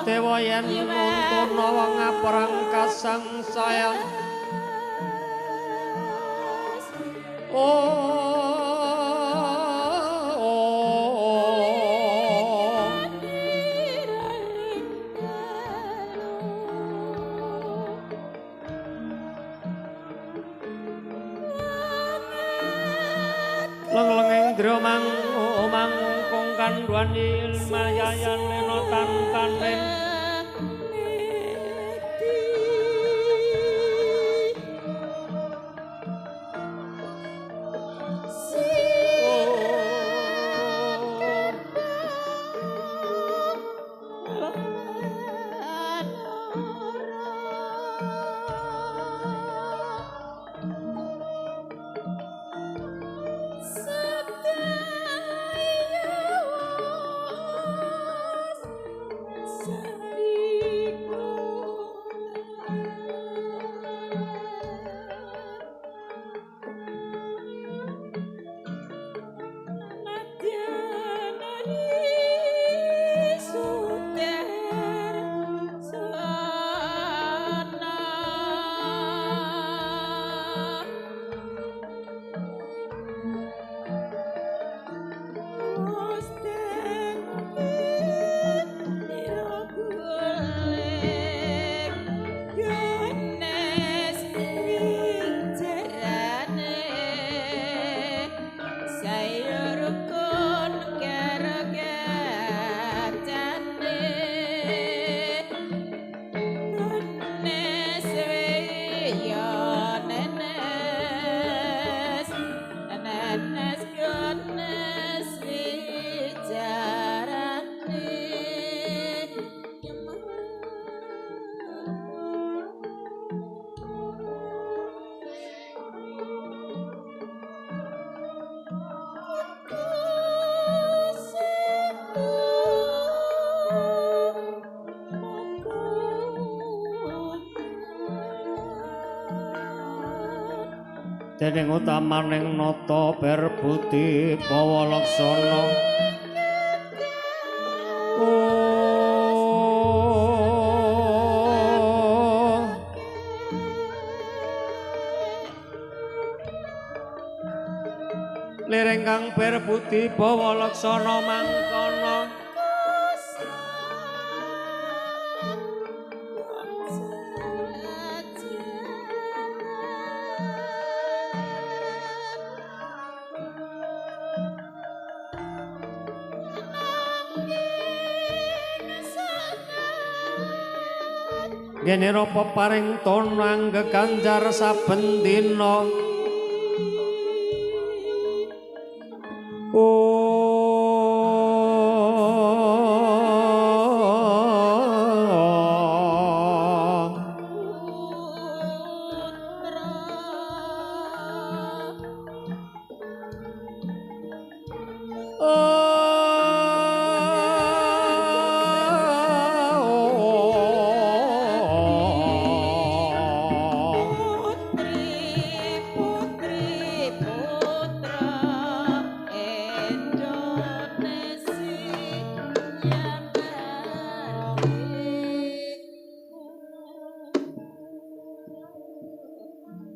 dewa yen nuntun wong ngaprang kasangsaya leng-lenging dra mangkung kandhuan ilmayayan lenotan kanen dening utamaning nata berbuti pawalaksana lireng kang berbuti pawalaksana mangkono Genero peparing tonang geganjar saben dina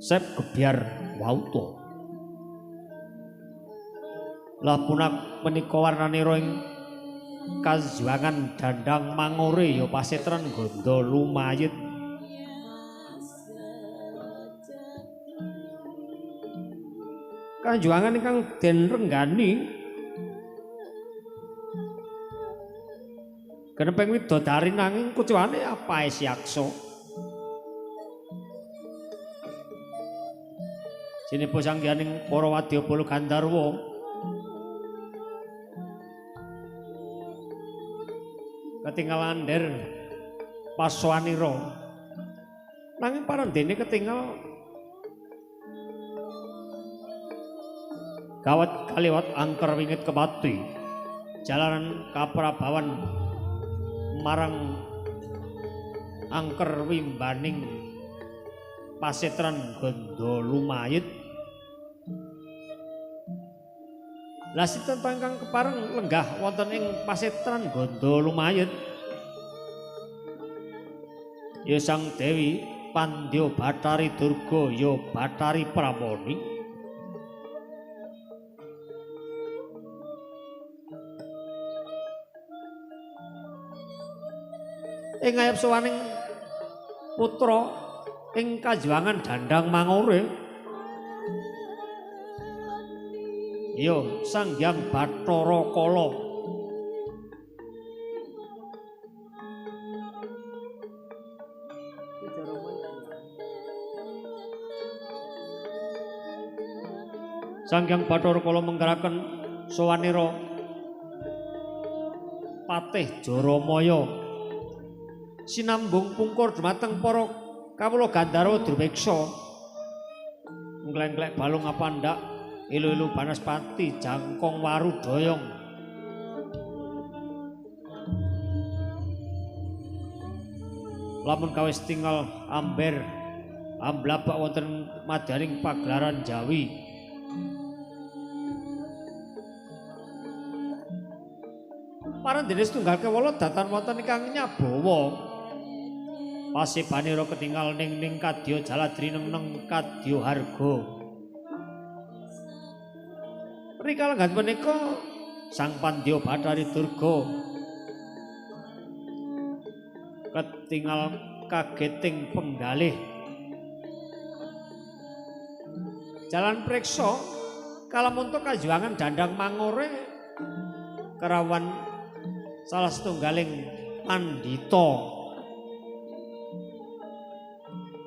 Sep Gebyar Wauta. Lah punak menika warnanira ing kajuangan dandang mangore ya pasetran ganda lumayit. Kajuangan ingkang den renggani geneping widodari nanging kucuane apae Syaksa. Sinepa sanggihaning para wadyabala Gandharwa ketinggal ander paswanira nanging parandene ketinggal gawat kaliwat angker wingit kepati jalanan kaprabawan marang angker wimbaning pasetran ganda lumayit. Lah sinten ingkang kepareng lenggah wonten ing pasetran ganda lumayit ya Sang Dewi Pandya Bathari Durga ya Bathari Pramoni. Ing ayap sawaning putra ing kajuwangan Dandang Mangure ya Sang Hyang Bathara Kala. Sang Hyang Bathara Kala mengkaraken sawanira Patih Jaramaya sinambung pungkur dhumateng para kawula Gandharwa Durmeksa nggleng-gleng balung apandak ilu-ilu Banaspati jangkong waru doyong lamun kawis tinggal amber amblabak wonten madaning pagelaran Jawi parandene setunggal kewala datan wonten ingkang nyabawa pasibanira ketinggal ning kadya jaladri neng kadya harga. Rikala ngat menika Sang Pandya Bathari Durga ketinggal kageting penggalih jalan preksa kalamuntuk kajuwangan Dandang Mangure kerawan salah setunggaling pandita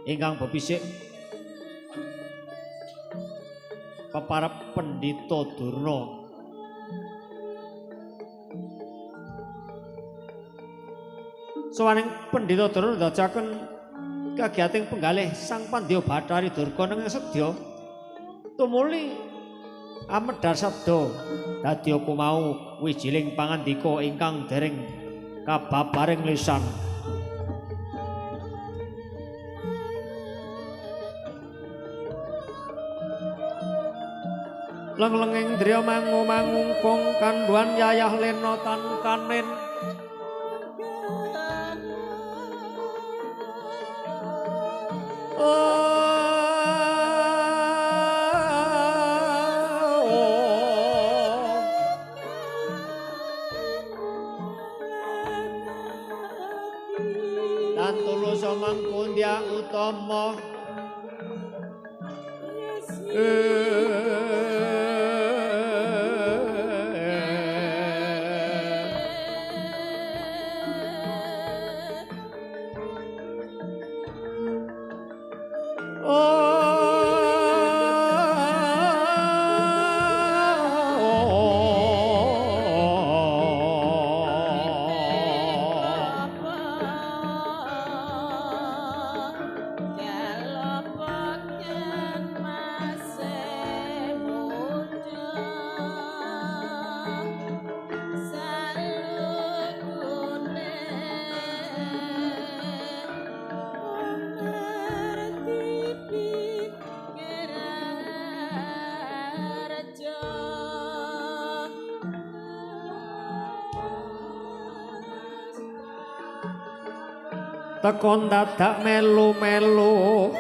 ingkang bebisik peparep Pendhita Durna. Sawaning Pendhita Durna ndadosaken kagiyating penggalih Sang Pandya Bathari Durga neng sedya tumuli amedhar sabda dadi apa mau wijiling pangandika ingkang dereng kababaring lisan. Leng-lenging driya mangu-mangungkung kandhuan yayah lena tan kanen dan tulus mangkundya utama tekon dadak melu-melu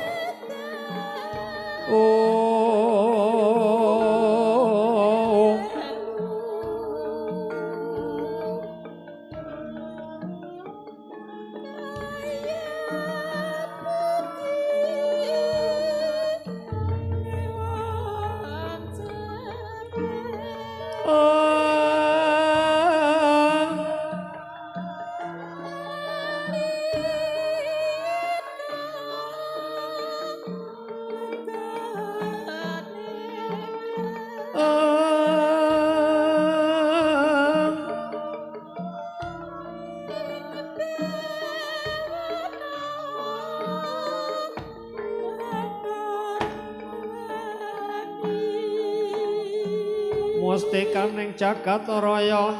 Mustika ning jagat raya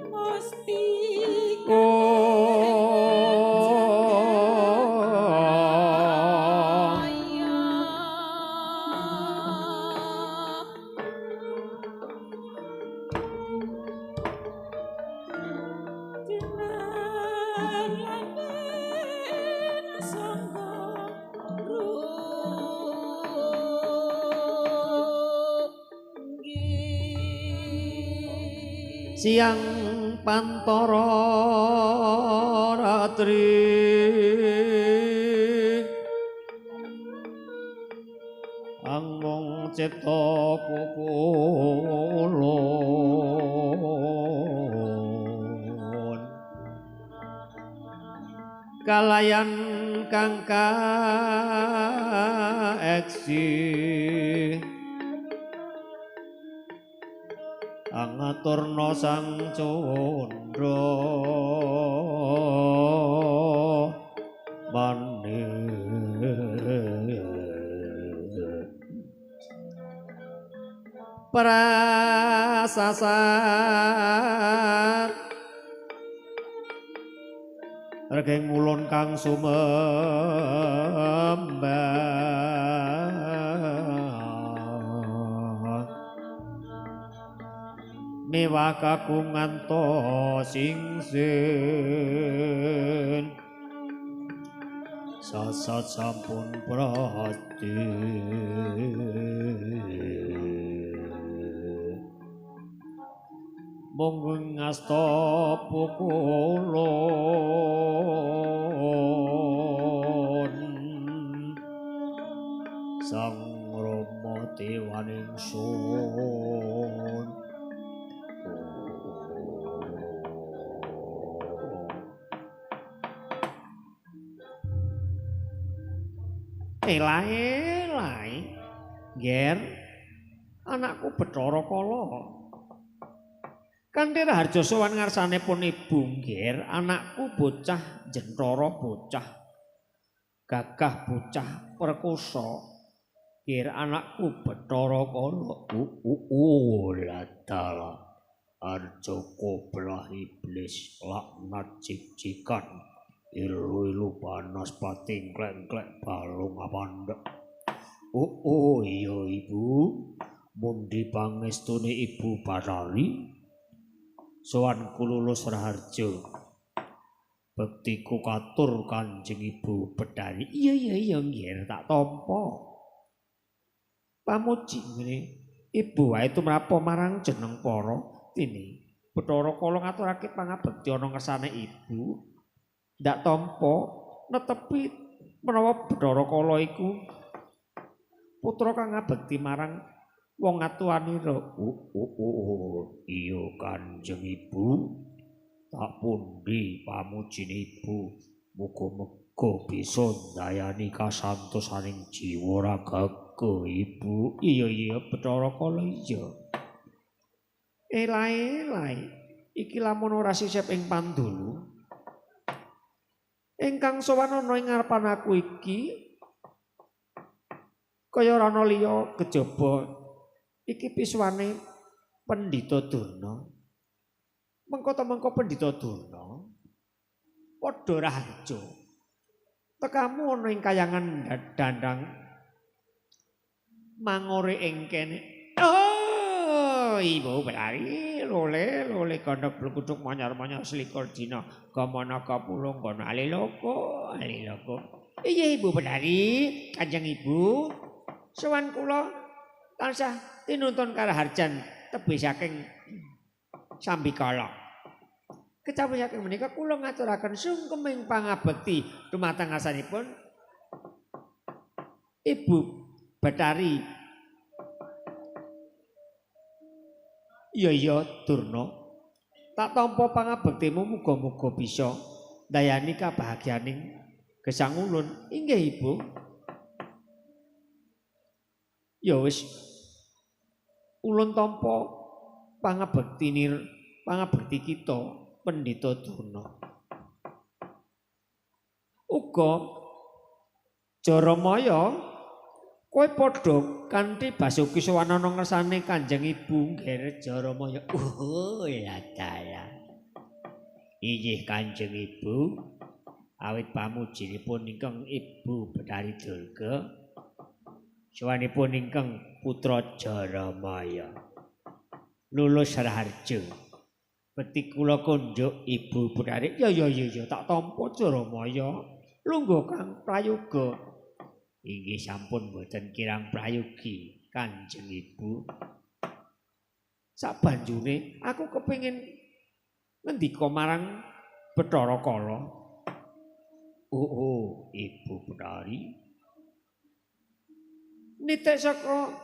Mustika siang pantara ratri angmung cipta kukulun kalayan kang kaeksi angaturna sang candra prasasat regeng mulun kang sumembah mewah kagungan to singsin sasat sampun prati mung ngasta pukulun sang Rama Dewaningsun elai ger anakku Bathara Kala kanthi harja sowan ngarsanipun ibu ger anakku bocah jentara bocah gagah bocah perkosa ger anakku Bathara Kala latala arja belah iblis laknat cicikan ilu-ilu panas pating klek-klek balung apandhek iya ibu mundi pangestune ibu Bathari sowan kululus raharja bektiku katur Kanjeng Ibu Bathari iya nggih tak tampa pamuji ngene ibu wae tumrapa marang jeneng para tini Bathara Kala ngaturake pangabekti ana ngersane ibu ndak tampa netepi menawa Bathara Kala iku putra kang ngabekti marang wong atuwanira iya Kanjeng Ibu tak pundi pamujine ibu muga-muga bisa ndayani kasantosaning jiwa ragaku ibu iya Bathara Kala iya elai iki lamun ora sisip ing pandulu ingkang sowan ana ing ngarepan aku iki kaya ora ana liya kejaba iki piswane Pendhita Durna. Mengko Pendhita Durna padha raharja. Tekamu ana ing kayangan dandang mangore ing kene. Oh, Ibu Bathari lole kandhak blekuduk manyar-manyar selikur dina gamana kapulung kono aliloko. Iya Ibu Bathari, Kanjeng Ibu, sowan kula tansah tinuntun karaharjan tebih saking Sambikala. Kecapi saking menika kula ngaturaken sungkeming pangabekti dumateng asanipun Ibu Bathari. Iya Durna. Tak tampa pangabektimu muga-muga bisa ndayani kabahagyaning gesang ulun. Inggih Ibu. Ya wis ulun tampa pangabekti kita Pendhita Durna. Uga Jaramaya kowe padha kanthi basuki sawanana ngersane Kanjeng Ibu ngger Jaramaya. Latala. Inggih Kanjeng Ibu awit pamujinipun ingkang Ibu Bathari Durga sawanipun ingkang putra Jaramaya lulus raharja bekti kula kunjuk Ibu Bathari ya tak tampa Jaramaya lungguh Kang prayoga inggih sampun boten kirang prayogi Kanjeng Ibu Sabanjure aku kepengin ngendika marang Bathara Kala. Oh, Ibu Betari. Nitik saka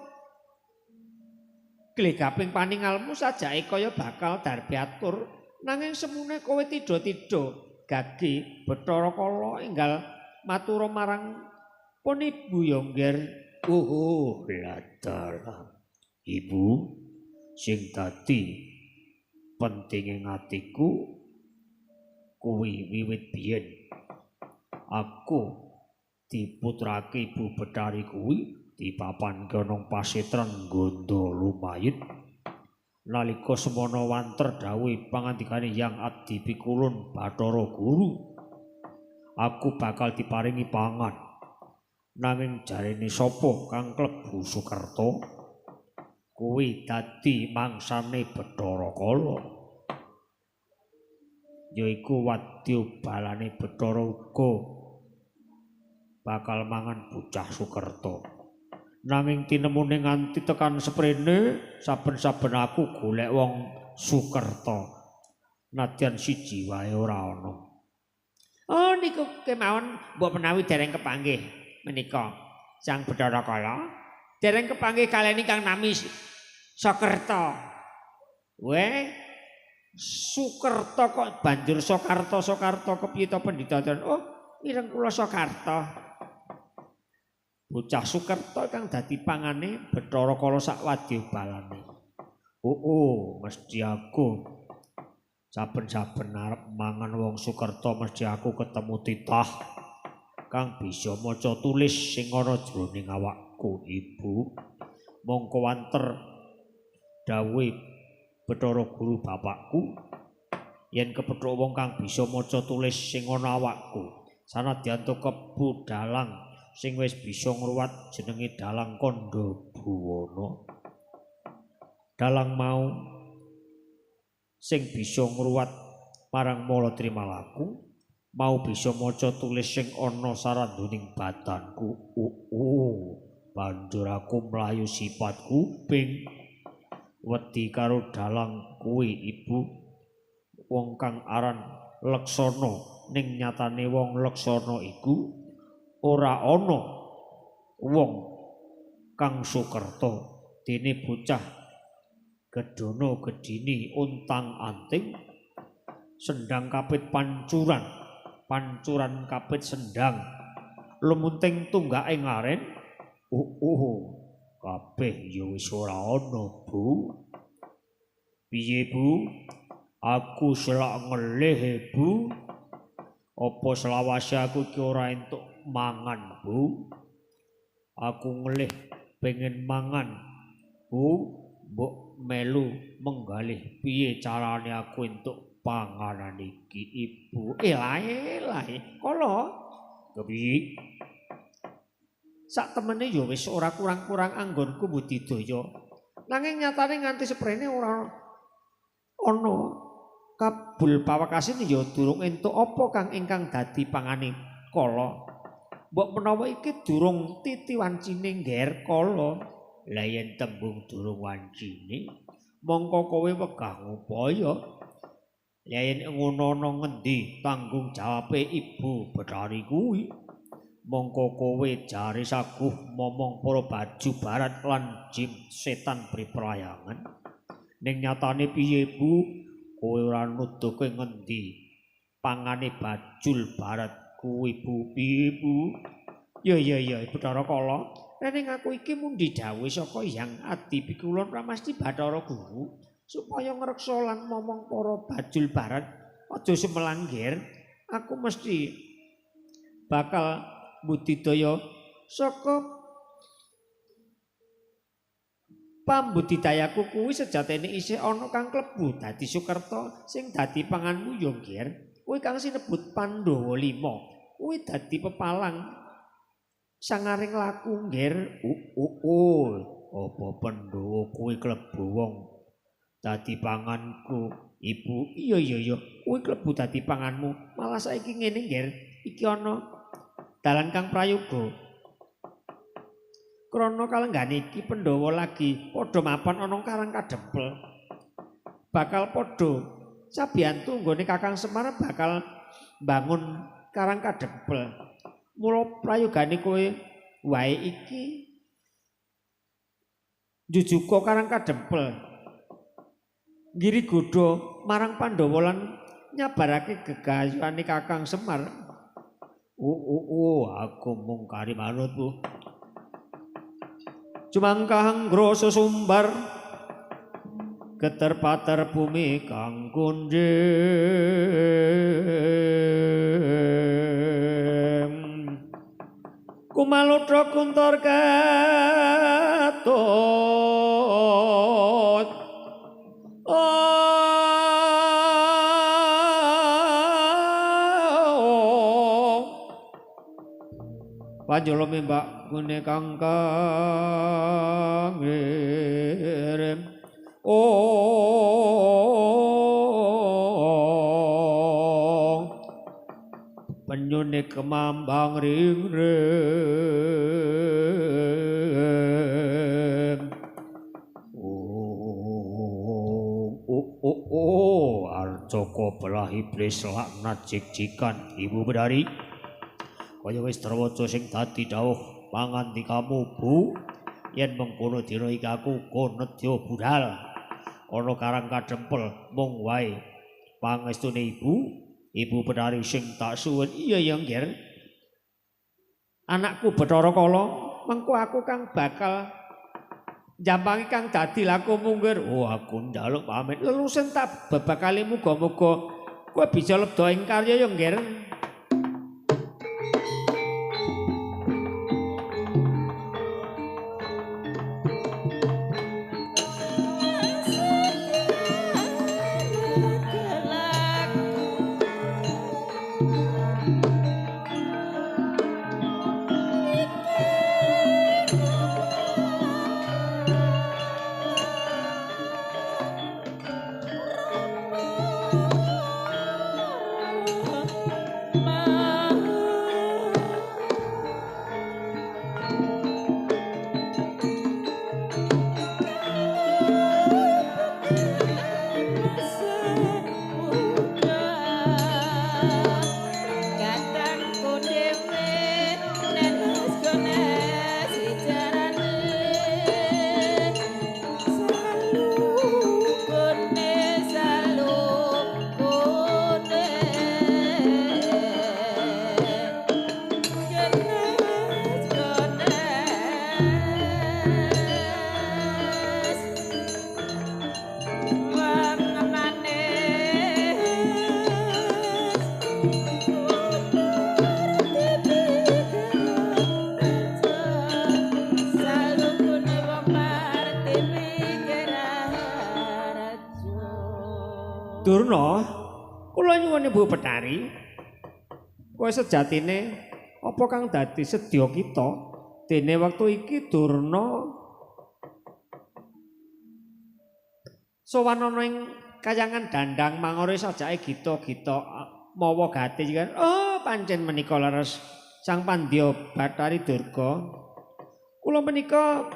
glegaping paningalmu sajake kaya bakal darbe atur nanging semune kowe tida-tida gage Bathara Kala enggal matura marang pun Ibu ya ngger. Oh, ladalah. Ibu sing dadi pentinge atiku kuwi wiwit biyen aku diputrake Ibu Betari kuwi dipapanke ana pasetran Gondo Lumayit nalika semana wanter dawuh pangandikane Yang Adi Pikulun Bathara Guru aku bakal diparingi pangan nanging jarene sapa kang klebu Sukerta kuwi dadi mangsane Bathara Kala yaiku wadyabalane Bathara uga bakal mangan bocah Sukerta nanging tinemune nganti tekan seprene saben-saben aku golek wong Sukerta nadyan siji wae ora ana. Oh niku kemawon mbok menawi dereng kepanggih menika Sang Bathara Kala dereng kepanggih kaliyan ingkang nami Sakerta. Weh Sukerta kok banjur Sokarta kepiye to pendhita? Oh, mireng kula Sokarta. Bocah Sukerta kang dadi pangane Bathara Kala sak wadyabalane. Oh, mesti aku saben-saben arep mangan wong Sukerta mesti aku ketemu titah kang bisa maca tulis sing ana jroning awakku, Ibu. Mongko wanter dawuh Bathara Guru bapakku yen kepethuk wong kang bisa maca tulis sing ana awakku sanadyan to kebu dalang sing wis bisa ngruwat jenenge Dalang Kandha Buwana. Dalang mau sing bisa ngruwat marang Mala Trimalaku mau bisa maca tulis sing ana sarandoning badanku. Banjur aku mlayu sipat kuping wedi karo dalang kuwi, Ibu. Wong kang aran Leksana ning nyatane wong Leksana iku ora ana wong kang Sukerta dene bocah gedana gedini untang-anting sendang kapit pancuran kapit sendang lumunting tunggake ngaren. Kabeh ya wis ora ana, Bu. Piye, Bu? Aku selak ngelih, Bu. Apa selawase aku iki ora entuk mangan, Bu? Aku ngelih pengen mangan, Bu. Mbok melu menggalih piye carane aku entuk panganan iki, Ibu? Lae. Kala kepiye? Sak temene ya wis ora kurang-kurang anggonku budidaya. Nanging nyatane nganti seprene ora ana kabul pawekasin ya durung entuk apa kang ingkang dadi pangane Kala. Mbok menawa iki durung titi wancine ngger Kala. Lah yen tembung durung wancine mongko kowe wegah ngupaya. Lah yen ngono ana ngendi tanggung jawabe Ibu Betari kuwi? Mongko kowe jare saguh momong para baju barat lan jin setan priprayangan. Ning nyatane piye, Bu? Kowe ora nuduhke ngendi pangane bajul barat kuwi, Bu? Piye, Bu? Ya, Bathara Kala. Ning aku iki mung didhawuhi saka Yang Adi Pikulun Pramasti Bathara Guru supaya ngreksa lan momong para bajul barat aja semelangger. Aku mesti bakal budidaya saka pambudidayaku kuwi sejatene isih ana kang klebu dadi Sukerta sing dadi panganmu ya ngger kuwi kang sinebut Pandhawa 5 kuwi dadi pepalang sangaring laku ngger. Apa Pandhawa kuwi klebu wong dadi panganku, Ibu? Iya kuwi klebu dadi panganmu. Malah saiki ngene ngger iki ana dalan kang prayoga. Krana kalenggane iki Pandhawa lagi padha mapan ana karang kadempel. bakal padha sabiyantu nggone Kakang Semar bakal bangun Karang Kadempel. Mula prayogane kowe wae iki jujuka Karang Kadempel. Ngiri godha marang Pandhawa lan nyabarake gegayuhane Kakang Semar. Aku mung kari manut, Bu. Jumangkahang grasa sumbar geter-pater bumi kang kundhem kumalutra kuntor katut panjala mbak gune kang ngirim penyune kemambang ring-ring arcaka belah iblis laknat jik-jikan Ibu Bedari kaya wis trawaca sing dadi dawuh pangandikamu Bu yen mengkono dina iki aku konedya budhal ana Karang Kadempel mung wae pangestune Ibu Bedari sing tak suwun iya ya Ngger anakku Bathara Kala mengko aku kang bakal njampangi kang dadi laku mungkir aku njaluk pamit lelusen tak babakali muga-muga kowe bisa lebda ing karya ya Ngger. Durna, kula nyuwun Ibu Bedari, kowe sejatine apa kang dadi sedya kita dene wektu iki Durna sowan ana ing kayangan Dandang mangore sajake gita-gita mawa gati kan. Oh, pancen menika leres Sang Pandya Bathari Durga. Kula menika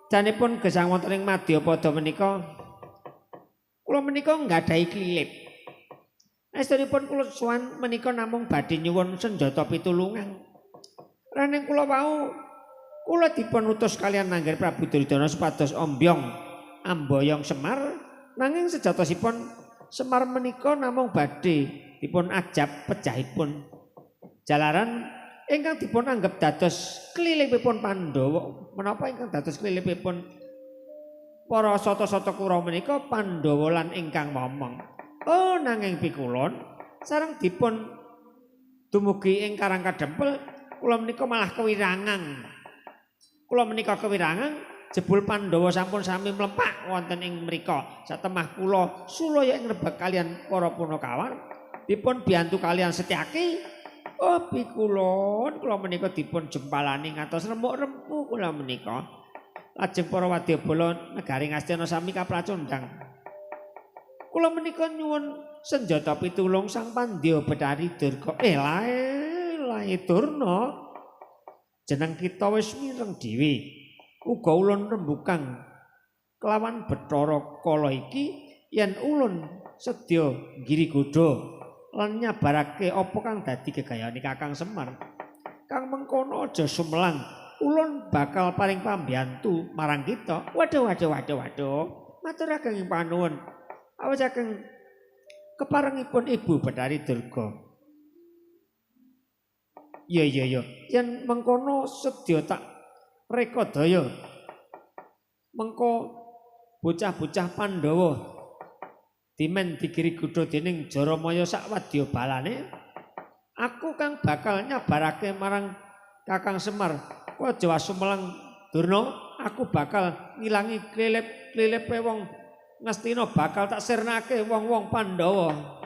janipun gesang wonten ing Madyapada menika kula menika nggadahi klilip. Estunipun kula sowan menika namung badhe nyuwun senjata pitulungan. Raning kula wau kula dipun utus kalian Nangger Prabu Duryudana supados ombyong amboyong Semar nanging sejatosipun Semar menika namung badhe dipun ajab pejahipun. Jalaran ingkang dipun anggep dados klilipipun Pandhawa menapa ingkang dados klilipipun para sata-sata Kurawa menika Pandhawa lan ingkang momong. Oh nanging pikulun sareng dipun dumugi ing Karang Kadempel kula menika malah kewirangan. Kula menika kewirangan jebul Pandhawa sampun sami mlepak wonten ing mrika. Satemah kula sulaya ing rebag kalian para Punakawan dipun biyantu kalian Setyaki. Oh pikulun kula menika dipun jempalani ngantos remuk-remuk kula menika. Lajeng para wadyabala negari Ngastina sami kapracondhang. Kula menika nyuwun senjata pitulung Sang Pandya Bathari Durga. Lae Durna. Jeneng kita wis mireng dhewe. Uga ulun rembukang kelawan Bathara Kala iki yen ulun sedya Girigoda lan nyabarake apa kang dadi gegayane Kakang Semar. Kang mengkono aja sumelang, ulun bakal paring pambiyantu marang kita. Waduh. Matur ageng panuwun. Awit saking keparengipun Ibu Bathari Durga. Iya. Yen mengkono sedya tak rekadaya. Mengko bocah-bocah Pandhawa dimen digirigoda dening Jaramaya sak wadya balane, aku kang bakal nyabarake marang Kakang Semar, kowe aja sumelang Durna, aku bakal ngilangi klilip-klilipe wong Ngastina, bakal tak sirnake wong-wong Pandhawa.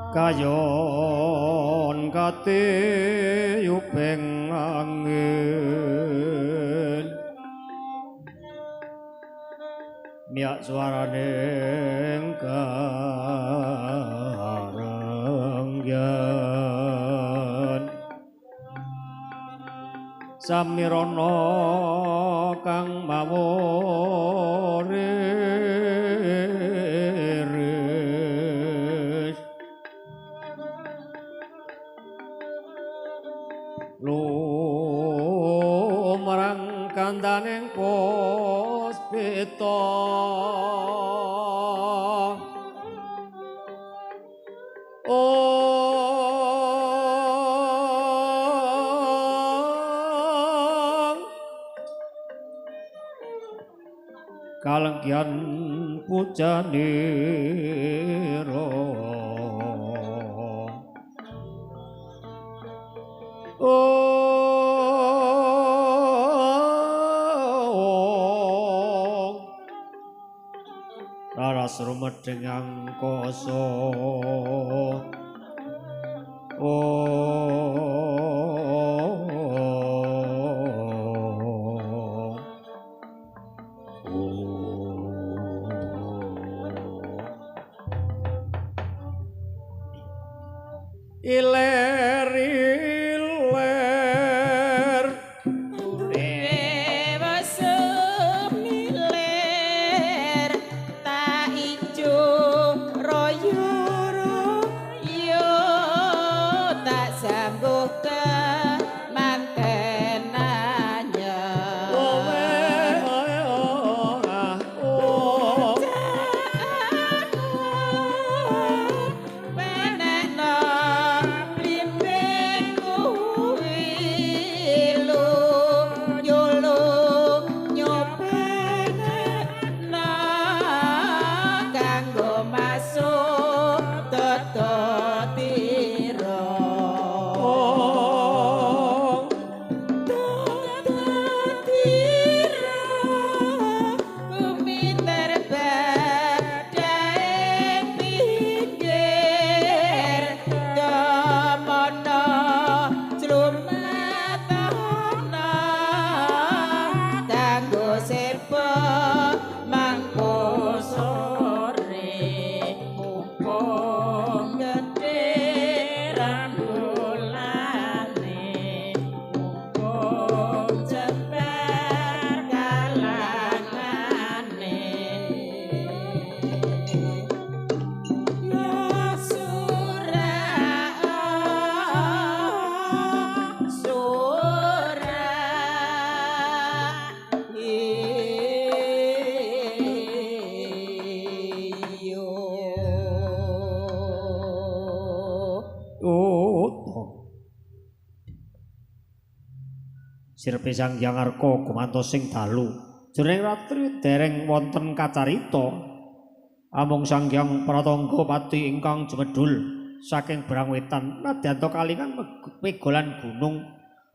Kayon kate yupeng angin miak suaraning karenggan samirana kang mawore lumarang kandaning puspita kalenggian pujanira raras rumedeng angkasa iler iler dewa semiler tak ijo royo royo tak sambut ke mantenanya Sirepe Sang Hyang Arka gumantos sing dalu. Jroning ratri dereng wonten kacarita amung Sang Hyang Pratangga pati ingkang jemedhul saking Brang Wetan nadyanto kalingan megolan gunung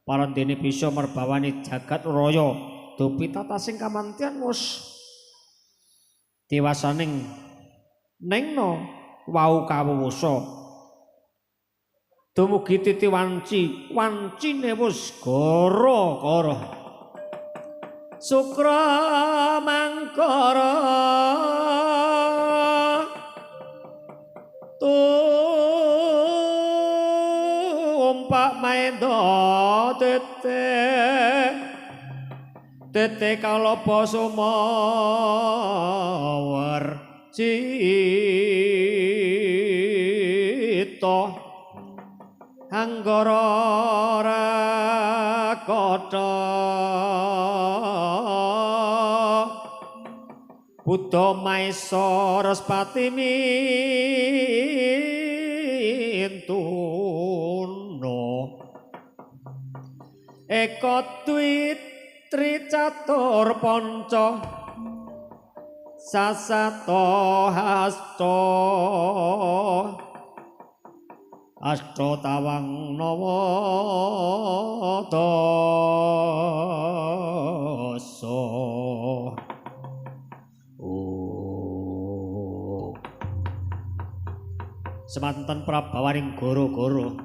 parandene bisa merbawani jagat raya dupi tatasing kamantian wus dewasaning nengna wau kawuwusa dumugi titi wanci wancine wus gara-gara Sukra mangkara tumpak maenda tete kalapa sumawar cita Anggara rakata Buddha Maesa Respati mintuna Eka Dwi Tricatur Panca Sasato Hasta Asta tawang nawa dasa semanten prabawaning gara-gara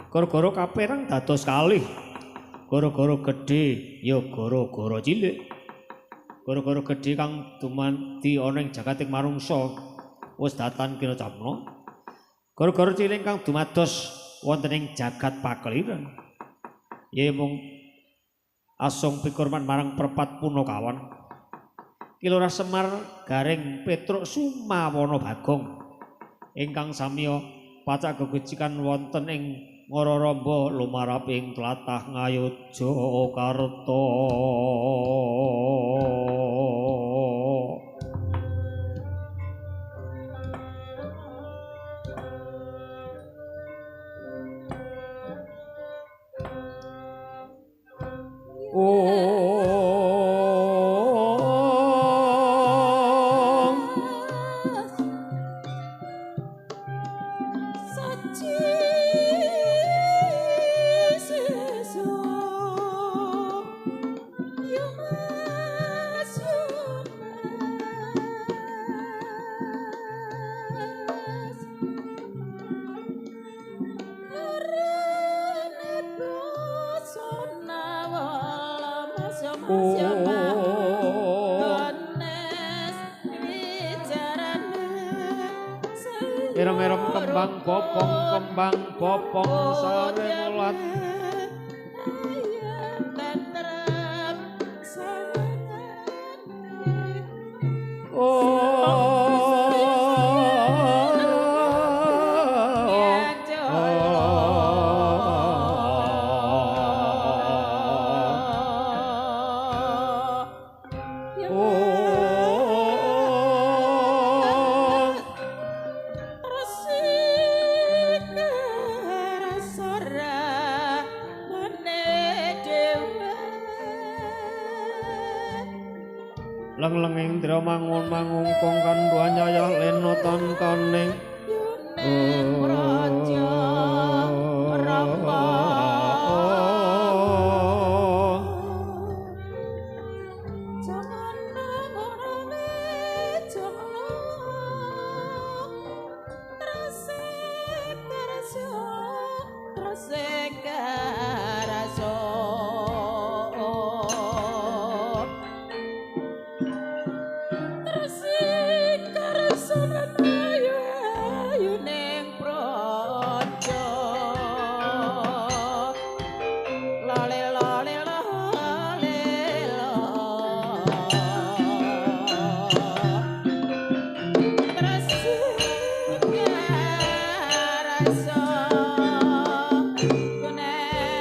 gara-gara kaperang dados kalih gara-gara gedhe ya gara-gara cilik gara-gara gedhe kang dumanti ana ing jagating manungsa wis datan kira camna gara-gara cilik kang dumados wonten ing jagat pakeliran ya mung asung pikurman marang perpat punakawan Kilurah Semar Garing Petruk Sumawana Bagong ingkang samya pacak gegecikan wonten ing Ngororombo lumaraping tlatah Ngayogyakarta Irem-irem kembang bopong sare mulat. Leng-lenging dra mangun-mangung kong kandhuan nyayah lena tontoning Praja Rama jangan ngorame jangan trasek karaso Kuneng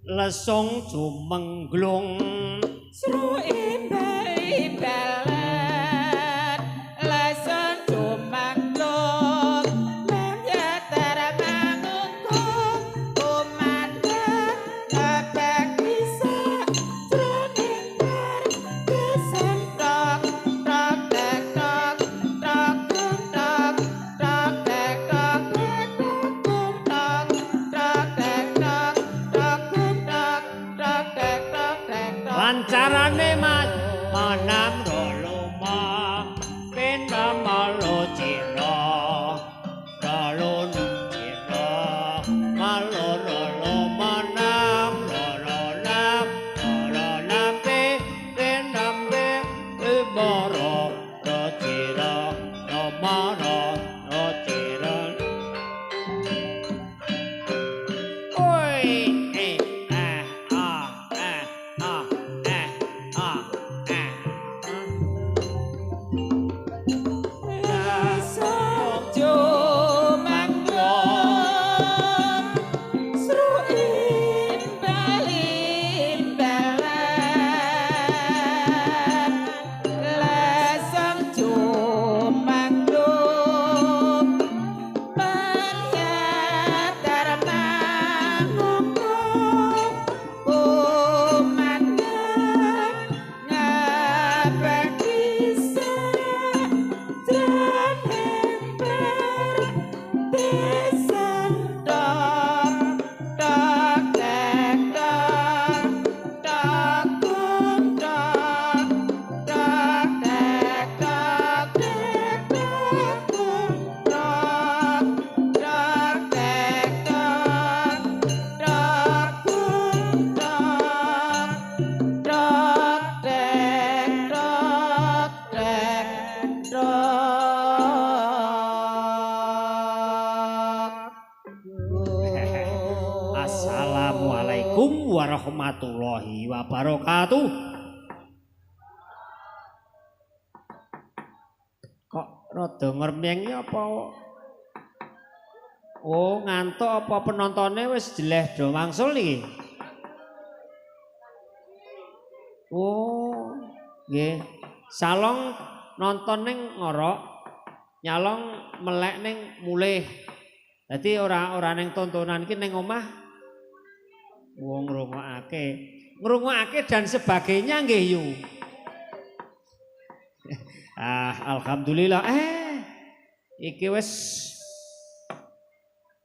lesung jumengglung Sru imbelet lesen jumanglung menyetar mangungkung kumandang ngabek bisa jroning bar kesentok tok tek tok tok kum tok tok tek tok tek kum tok tok tek tok tok kum tok tok tek tok tek tok lancarane manam roloma pena malo cira dalun cira malo rolo manam pe penam pe boro ro cira ro maro ro cira oi Assalamualaikum warahmatullahi wabarakatuh. Kok rada ngremeng apa? Oh, ngantuk apa penontonnya wis jeleh do mangsul iki? Oh, nggih. Salong nonton ning ngorok, nyalong melek ning mulih. Dadi ora ning tontonan iki ning omah wong ngrungokake dan sebagainya nggih yu. Alhamdulillah iki wis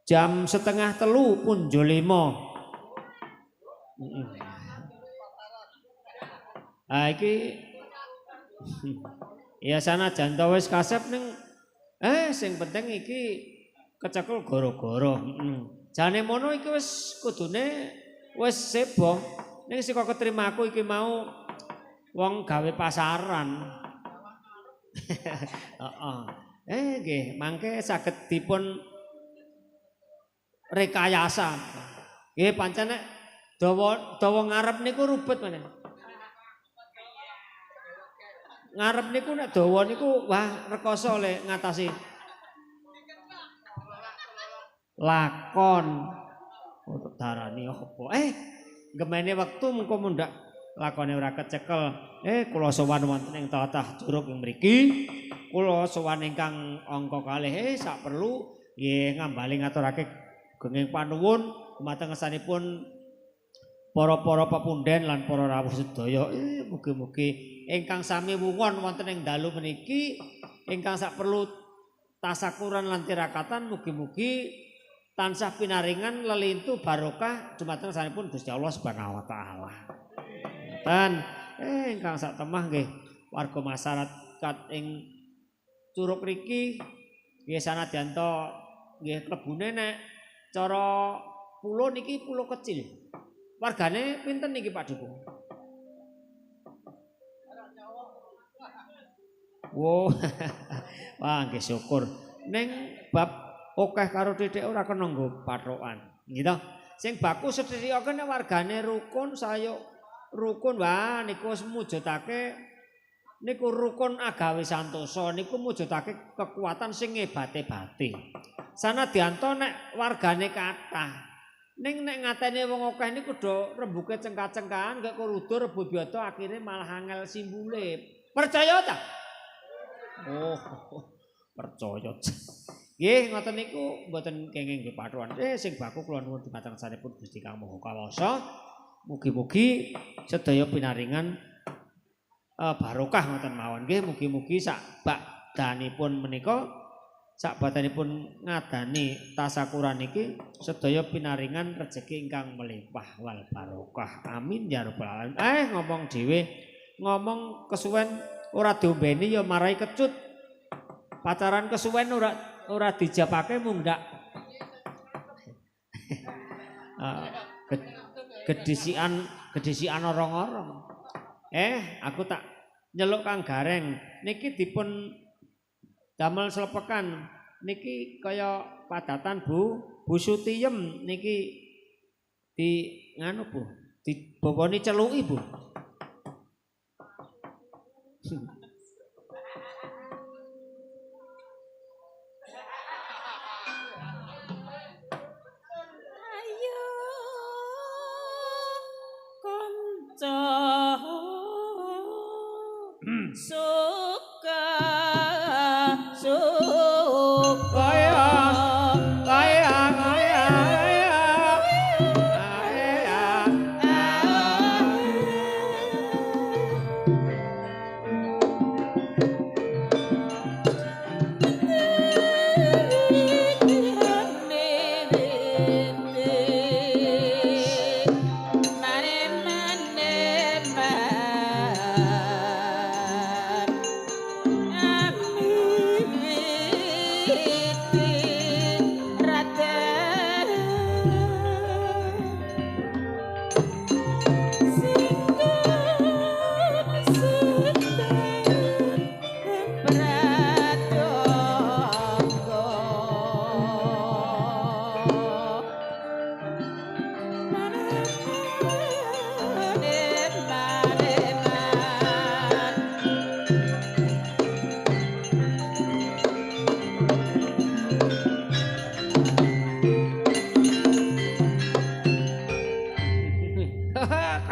jam 2:30 pun jam 5. Iki ya sanajan to wis kasep ning sing penting iki kecekel goro-goro. Jane mono iki wis kudune wis sebo ning sing kok ketrima aku iki mau wong gawe pasaran. Heeh. Nggih, mangke saged dipun rekayasa. Nggih pancen nek dawa ngarep niku rubet meneh. Ngarep niku nek dawa niku wah rekoso le ngatasi lakon. Untuk darani apa? Gemene wektu mengko mundak lakone ora kecekel. Kula sowan wonten ing tatah Curug ing mriki. Kula sowan ingkang angka kalih sak perlu nggih ngambali ngaturake genging panuwun dumateng ngersanipun para pepunden lan para rawuh sedaya. Mugi-mugi ingkang sami wungon wonten ing dalu meniki ingkang sak perlu tasakuran lan tirakatan mugi-mugi tansah pinaringan lelintu barokah dumateng sanipun Gusti Allah Subhanahu wa taala. Dan ingkang sak temah nggih warga masyarakat ing Curug riki nggih sanadyan to nggih klebune nek cara pulo niki pulo kecil. Wargane pinten niki Pak Dukuh? Wow. Wah nggih syukur. Ning bab akeh karo titik ora kena nggo pathokan. Gitu. Sing baku sedherekaken wargane rukun sayo rukun wah niku mujudake niku rukun agawe santosa niku mujudake kekuatan sing hebate-bate. Sanadyan to nek wargane kathah Ning nek ngateni wong akeh niku do rembuke cengkak-cengkakan gak kurudo rebut bioto akhirnya malah angel simbule. Percaya ta? Oh, percaya. Nggih ngoten niku mboten kenging nggih patuhan. Sing baku kula nuwun dumateng sanepun Gusti Kang Maha Kawasa. Mugi-mugi sedaya pinaringan barokah ngoten mawon nggih. Mugi-mugi sak bakdanipun menika sak badanipun ngadani tasakuran niki sedaya pinaringan rejeki ingkang melimpah wal barokah. Amin ya rabbal alamin. Ngomong dhewe ngomong kesuwen ora diombeni ya marai kecut. Pacaran kesuwen ora dijapake mung ndak. Gedisian orong-orong. Aku tak nyeluk Kang Gareng niki dipun damel selepekan niki kaya padatan Bu Sutiem niki di nganu Bu, diboboni celuki Bu. Ayo kanca suka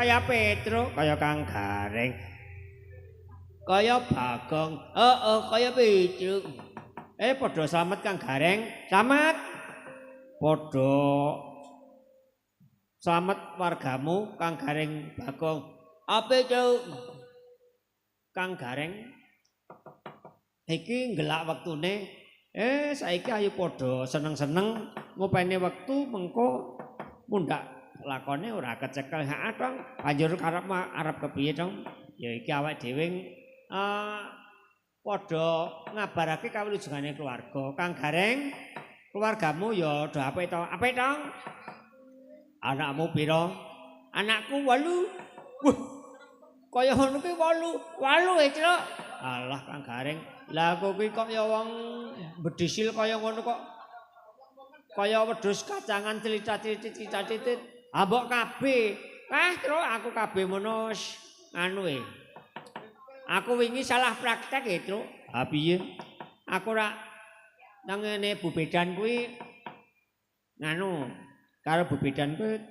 Kaya Petro, kaya Kang Gareng, kaya Bagong, kaya Petro. Padha slamet Kang Gareng, slamet. Padha slamet wargamu Kang Gareng Bagong. Apa itu? Kang Gareng iki ngelak wektune. Saiki ayo padha seneng-seneng ngopeni wektu mengko mundak lakone ora kecekel hak dong. Banjur arep kepiye dong? Ya iki awake dhewe padha ngabarake kawilujengane keluarga. Kang Gareng, keluargamu ya do apik to? Apik dong? Anakmu pira? Anakku 8. Wah. Kaya ngono ki 8. 8 Cuk. Alah Kang Gareng, lah kowe kuwi kok ya wong bedhisil kaya ngono kok. Kaya wedhus kacangan celicat-celicat. Mbok kabeh. Terus aku kabeh mono anu Aku wingi salah praktek Truk. Piye? Aku ora nang ngene Bu Bedan kuwi nganu karo Bu Bedan kuwi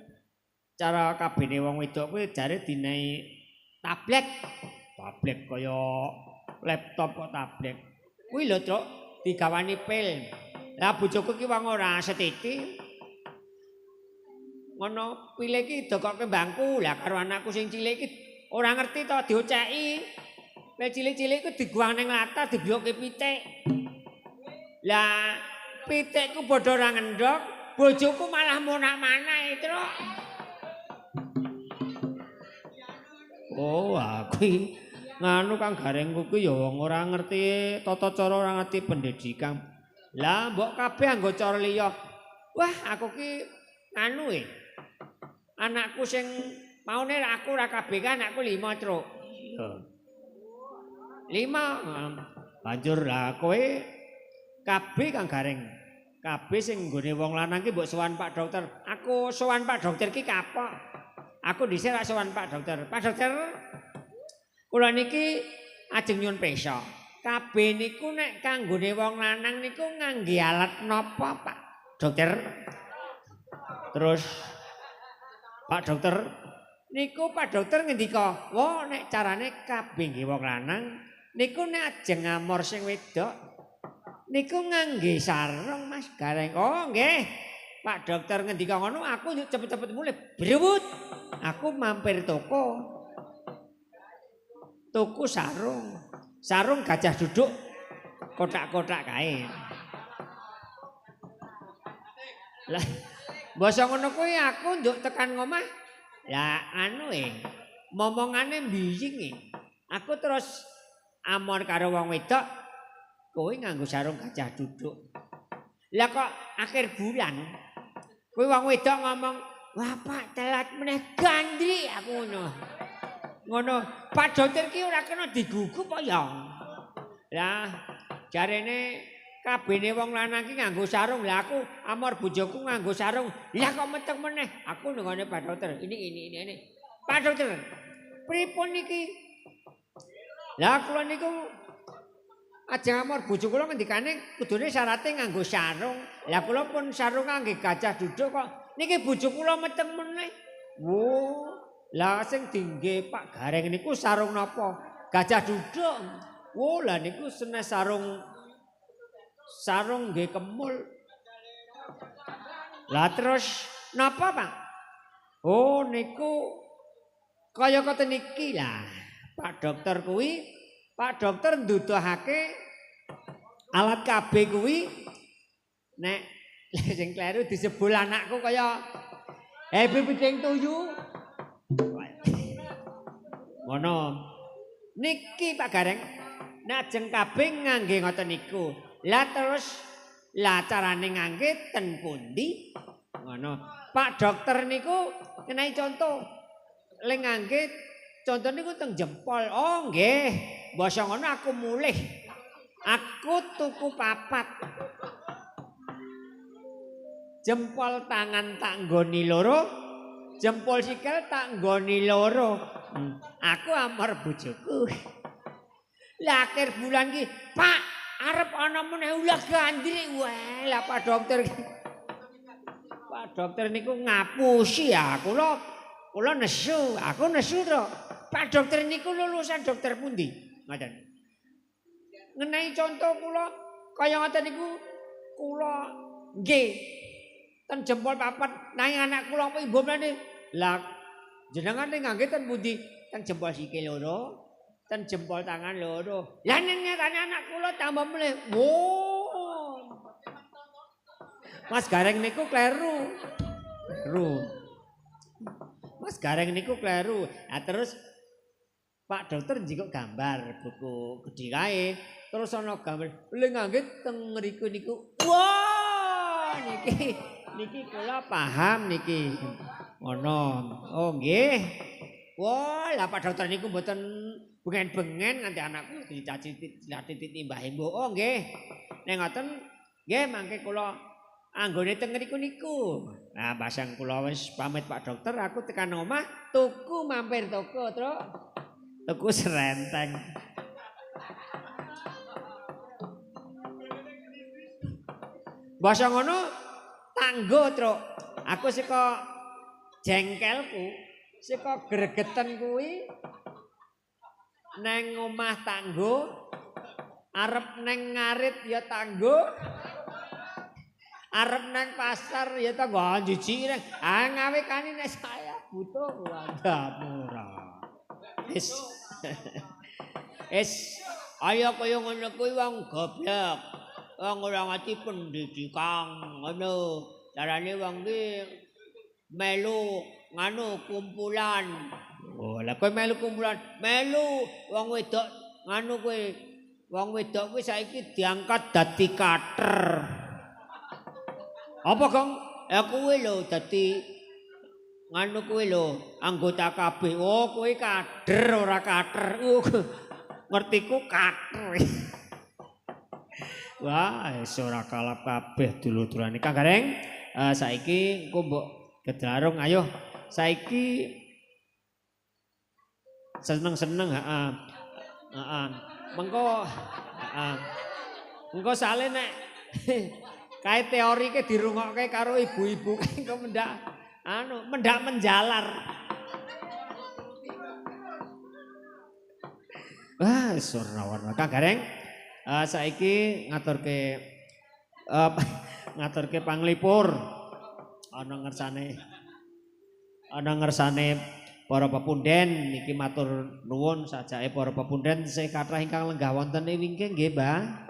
cara kabene wong wedok kuwi jare dinehi tablet. Tablet kaya laptop kok tablet. Kuwi lho Truk digawani pil. Lah bojoku ki wong ora setiti. Ngono pile iki dokoke mbangku. Lah karo anakku sing cilik iki ora ngerti to dioceki. Nek cilik-cilik ku diguang ning latar dibiyokke pitik. Lah pitikku bodho ora ngendhok, bojoku malah monak-manak Truk. Aku nganu Kang Garengku ku ya wong ora ngerti tata cara, ora ngerti pendidikan. Lah mbok kabeh anggo cara liya. Wah, aku ki nganu Anakku sing maune aku ora kabeh kan anakku 5 Truk. 5. Banjur lah kowe kabeh Kang Gareng. Kabeh sing nggone wong lanang ki mbok sowan Pak Dokter. Aku sowan Pak Dokter ki kapok. Aku dhisik rak sowan Pak Dokter. Pak Dokter, kula niki ajeng nyuwun pesa. Kabeh niku nek kanggone wong lanang niku ngangge alat napa Pak Dokter? Terus Pak Dokter niku Pak Dokter ngendika, "Wah, nek carane kabeh nggih wong lanang niku nek ajeng ngamor sing wedok niku ngangge sarung Mas Gareng." "Oh, nggih." Pak Dokter ngendika ngono, aku yuk cepet-cepet mulih. Brewut. Aku mampir toko. Tuku sarung. Sarung gajah duduk kotak-kotak kain. Lah, basa ngono kuwi aku nduk tekan ngomah. Lah anu momongane mbiying Aku terus amor karo wong wedok, kowe nganggo sarung gajah duduk. Lah kok akhir bulan kowe wong wedok ngomong, "Wah, Pak, telat meneh gandri." Aku ngono. Ngono, Pak Dokter ki ora kena digugu apa ya? Lah, jarene kabene wong lanang ki nganggo sarung. Lah aku amor bojoku nganggo sarung. Lah kok metek meneh. Aku nengone Pak Dokter. Ini. Pak Dokter, pripun niki? Lah kula niku ajeng amor bojo kula ngendikane kudune syarate nganggo sarung. Lah kula pun sarung ngangge gajah duduk kok niki bojo kula metek meneh. Wo, lah sing dingge Pak Gareng niku sarung napa? Gajah duduk. Wo, lah niku senes sarung nggih kemul. Lah terus napa, Pak? Oh, niku kaya ngoten niki lah. Pak Dokter nduduhake alat KB kuwi nek sing kleru disebul anakku kaya Happy Piting Tuyu. Ngono. Niki Pak Gareng nek ajeng KB ngangge ngoten niku. Lah terus carane ngangge ten pundi? Ngono. Pak Dokter niku kenehi contoh. Le ngangge contoh niku teng jempol. Oh nggih, basa ngono aku mulih. Aku tuku papat. Jempol tangan tak nggoni loro, jempol sikil tak nggoni loro. Aku amar bojoku. Lah akhir bulan ki, "Pak, arep ana meneh ulah gandri." Wah, lah Pak Dokter. Pak Dokter niku ngapusi ya. Kula nesu, aku nesu to. Pak Dokter niku lulusan dokter pundi? Ngoten. Ngenehi contoh kula kaya ngoten niku kula nggih ten jempol papat nang anak kula apa ibu mrene. Lah jenengan ngangge ten pundi? Ten jempol sikil loro, ten jempol tangan loro. Lah ning ngetane anak kula tambah meneh. Wo. Mas Gareng niku kleru. Mas Gareng niku kleru. Nah, terus Pak Dokter njikuk gambar buku gedhe kae. Terus ana gambar le ngangge teng mriku niku. Wah, niki kula paham niki. Ngono. Oh nggih. Wah, lah Pak Dokter niku mboten bengen-bengen nganti anakku dicaci timbahe mbok. Oh nggih. Nek ngoten nggih mangke kula anggone teng mriku niku. Nah, pasang kula wis pamit Pak Dokter, aku tekan omah tuku mampir toko, Truk. Tuku serenteng. Basa ngono tanggo, Truk. Aku saka jengkelku, saka gregeten kuwi neng omah tanggo, arep neng ngarit ya tanggo. Arep nang pasar ya ta nggo jijiki nang ngawe kani nek saya butuh wanda murah. Wis ayo kaya ngono kuwi wong goblok. Wong ora ngerti pendidikan ngono. Carane wong ki melu nganu kumpulan. Oh, lah kowe melu kumpulan, melu wong wedok nganu kowe. Wong wedok kuwi saiki diangkat dadi kater. Apa Kang? Ya kowe lho dadi nganu kowe lho anggota KB. Oh kowe kader ora kater. Ngertiku kater. Wah, wis ora kalap kabeh dulur-dulurane Kang Gareng. Saiki engko mbok gedlarung ayo. Saiki seneng-seneng, heeh. Mengko sale nek Kae teori ke dirungokke karo ibu-ibu engko mendak menjalar. Wah, surna-warna Kang Gareng. Saiki ngaturke panglipur ana ngersane para pepunden niki matur nuwun sajake para pepunden sing kathah ingkang lenggah wonten ing wingking nggih, Mbah.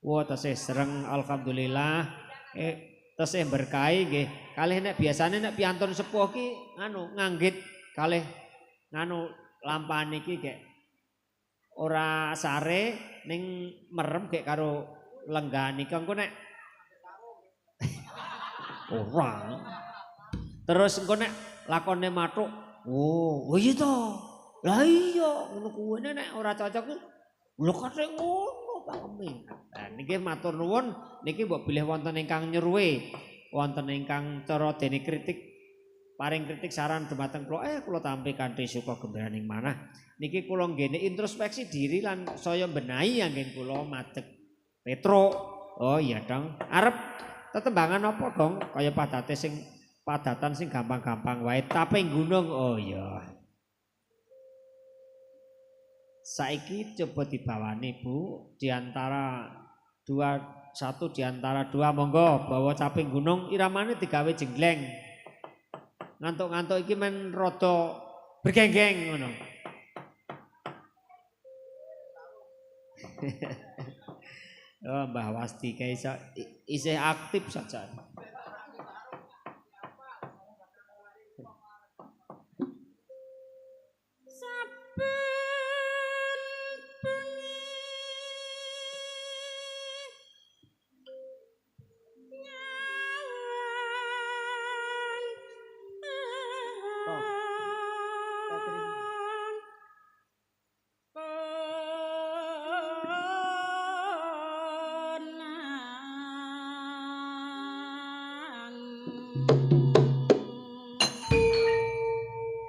Wah, tesih sereng alhamdulillah. Tesih berkahi nggih. Kalih nek biasane nek piantun sepuh ki nganggit kalih lampahan niki gek ora sare ning merem gek karo lenggah niki engko nek ora. Terus engko nek lakone mathuk, oh iya to. Lah iya ngono kuwi nek ora cocok lho kate ngono pakeme. Nah niki matur nuwun niki mbok bilih wonten ingkang nyuruhe, wonten ingkang cara dene kritik paring kritik saran dumateng kula tampi kanthi suka gembiraning manah. Niki kula nggene introspeksi diri lan saya benahi anggen kula madeg Petro. Oh iya dong. Arep tetembangan apa dong? Kaya padatan sing gampang-gampang wae taping gunung. Oh iya. Saiki coba dibawani Bu satu diantara dua monggo bawa caping gunung iramane digawe jengleng. Ngantuk-ngantuk iki men rada bergenggeng ngono. Oh, Mbah Wasti kae isih aktif saja.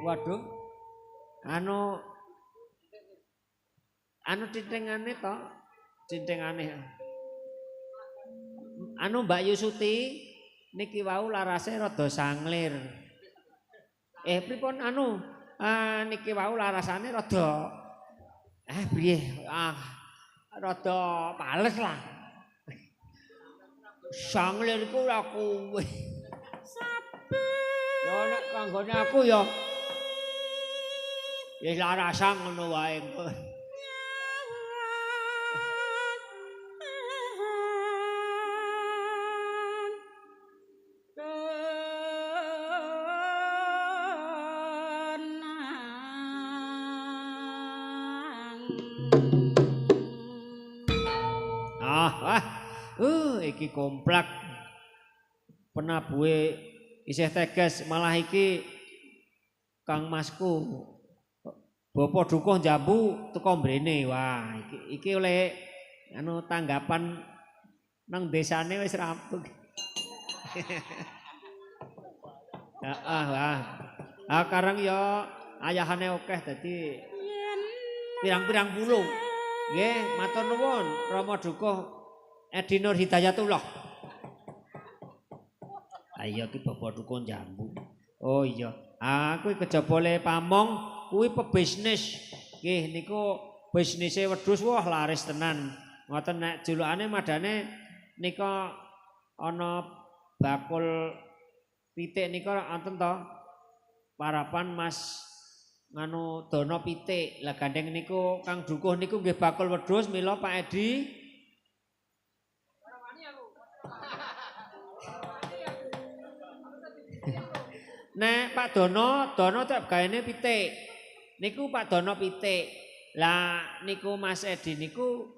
Waduh, cintengane to, cintengane. Mbak Yusuti niki wau larase rada sanglir. Pripun niki wau larasane rada piye? Rada pales lah. Sanglir iku ora kuwe. Ya nek kanggone aku ya wis larasan ngono wae. Iki komplak penabuhe isih teges malah iki Kang Masku Bapak Dukuh Jambu teko mrene. Wah, iki oleh tanggapan nang desane wis rampung. Karang ya ayahane akeh dadi pirang-pirang puluh. Nggih, matur nuwun Rama Dukuh Edi Nur Hidayatullah. Ayo ki Bapak Dukuh Jambu. Oh iya, aku kejaba le pamong kuwi pebisnis. Nggih niku bisnise wedhus wah laris tenan. Ngoten nek julukane madane nika ana bakul pitik nika wonten to. Parapan Mas Dono pitik. Lah gandeng niku Kang Dukuh niku nggih bakul wedhus mila Pak Edi. Nek Pak Dono tak gaene pitik. Niku Pak Dono pitik. Lah niku Mas Edi niku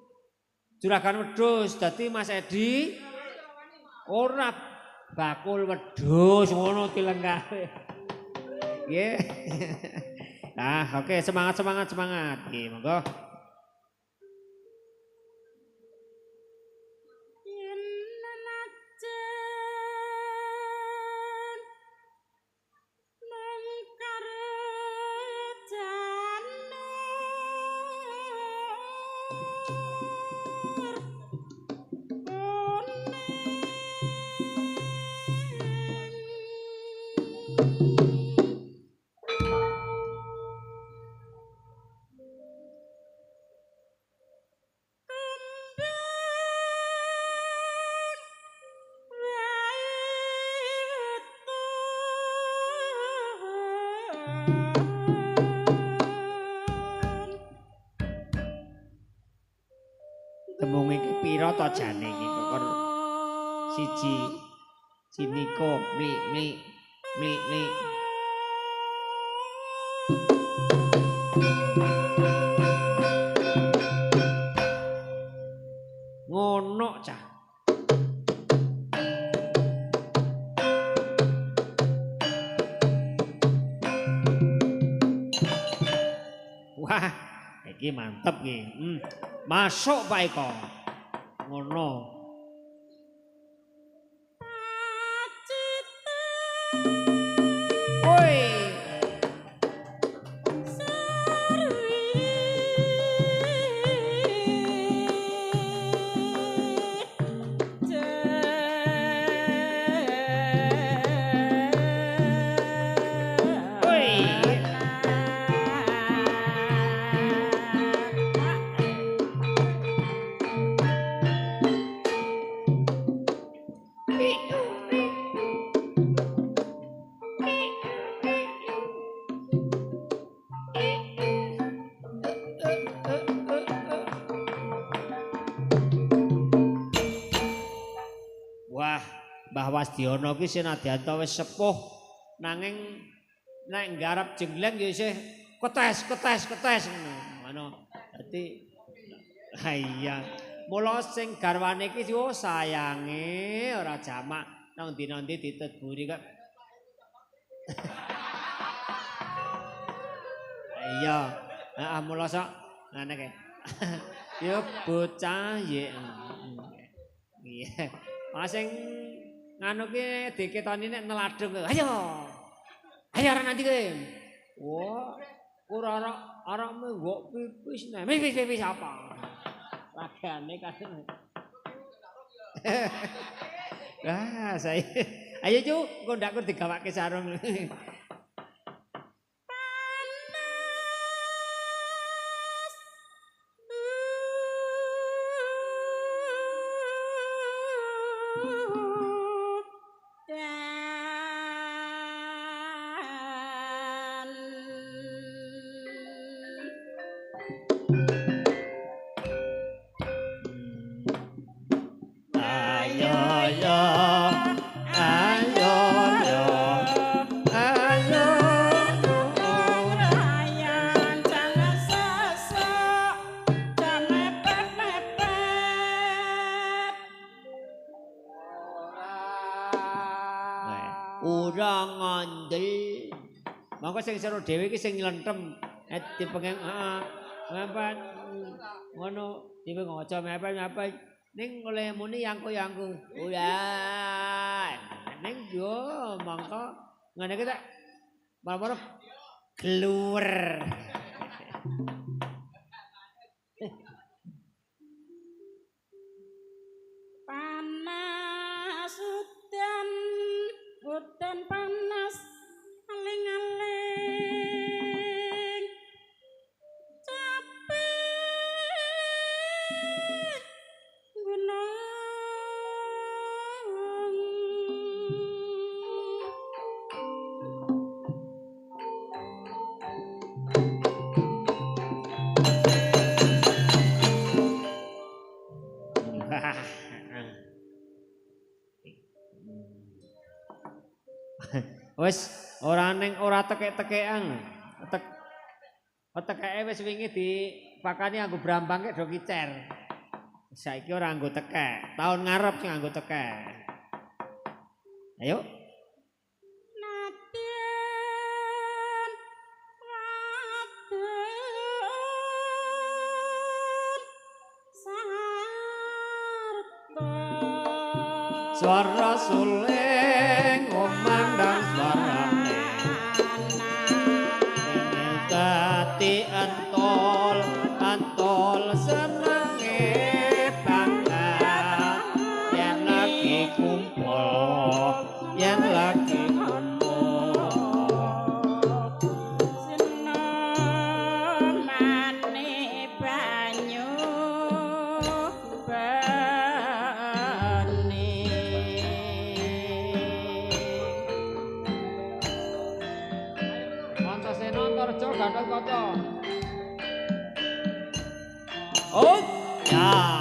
juragan wedhus. Dadi Mas Edi ora bakul wedhus ngono ki lengkape. Nggih. Nah, oke semangat. Nggih, monggo. Tembung iki pira to jane iki kok siji ciniko mli ngono cah. Wah, iki mantep iki. Masuk Pak Eko. Ngono. Woi. Wah, Mbah Wasdiono ki senadyan wis sepuh nanging nek nggarap jengleng ya isih ketes ngono. Dadi ha iya. Mula sing garwane iki yo sayange ora jamak nang ndi-ndi diteburi kok. Iya, heeh mula sok ngene kae. Yo bocah ye. Iya. Masing nganu ki diketoni nek neladung. Ayo. Ayo ora nanti kowe. Wah, ora arakmu mbok pipis nek. Pipis apa? Ragane kan. Ah, saya. Ayo Cuk, engko ndakku digawake sarung. Ora ngandel. Mangko sing seru dhewe iki sing nylentem. Dipengeng mepet. Ngono dhewe ngaca mepet. Ning oleh muni yangku-yangku. Ora. Ning yo mangko ngene iki tak marep gluwer. Panas udan panas aling-aling capek gunung Wis ora tekek-tekekan. Tekeke wis wingi dipakani nganggo brambang kek do kicer. Saiki ora nganggo tekek. Tahun ngarep sing nganggo tekek. Ayo. Suara suling ngomandang suarane pengen dadi antol senenge banget yen lagi kumpul senengane banyu bani Aja Gatotkaca. Oh, ya.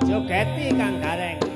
Jogeti Kang Gareng.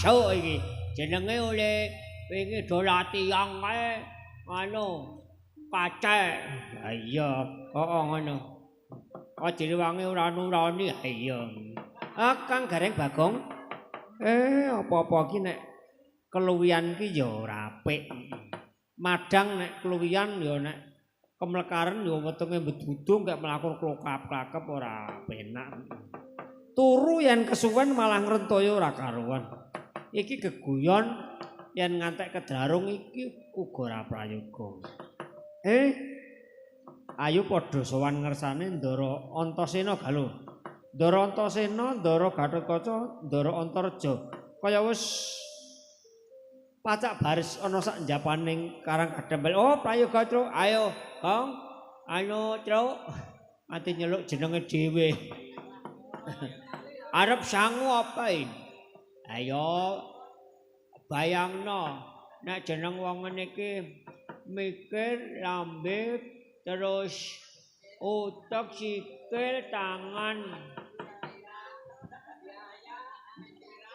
masuk iki. Jenenge oleh wingi dolati yang kae anu kacek. Ha iya, ngono. Kok direwangi ora nurani. Ha iya. Kang Gareng Bagong. Apa-apa iki nek keluwihan ki ya ora apik. Madang nek keluwihan ya nek kemlekaren ya wetenge mbedudung gak mlaku klokap-klakep ora penak. Turu yen kesuwen malah ngrentoyo ora karuan. Iki geguyon yen ngantek kedarung iki uga ora prayoga. Ayo padha sowan ngersane Ndara Antasena Galuh. Ndara Antasena, Ndara Gatotkaca, Ndara Antareja. Kaya wis pacak baris ana sak njapaning Karang Kadempel. Oh, prayoga, Truk. Ayo, Kong. Anu, Truk. Ati nyeluk jenenge dhewe. Arep sangu apa ini? Ayo bayangno nek jeneng wong ngene iki mikir lambe terus utek sikil tangan.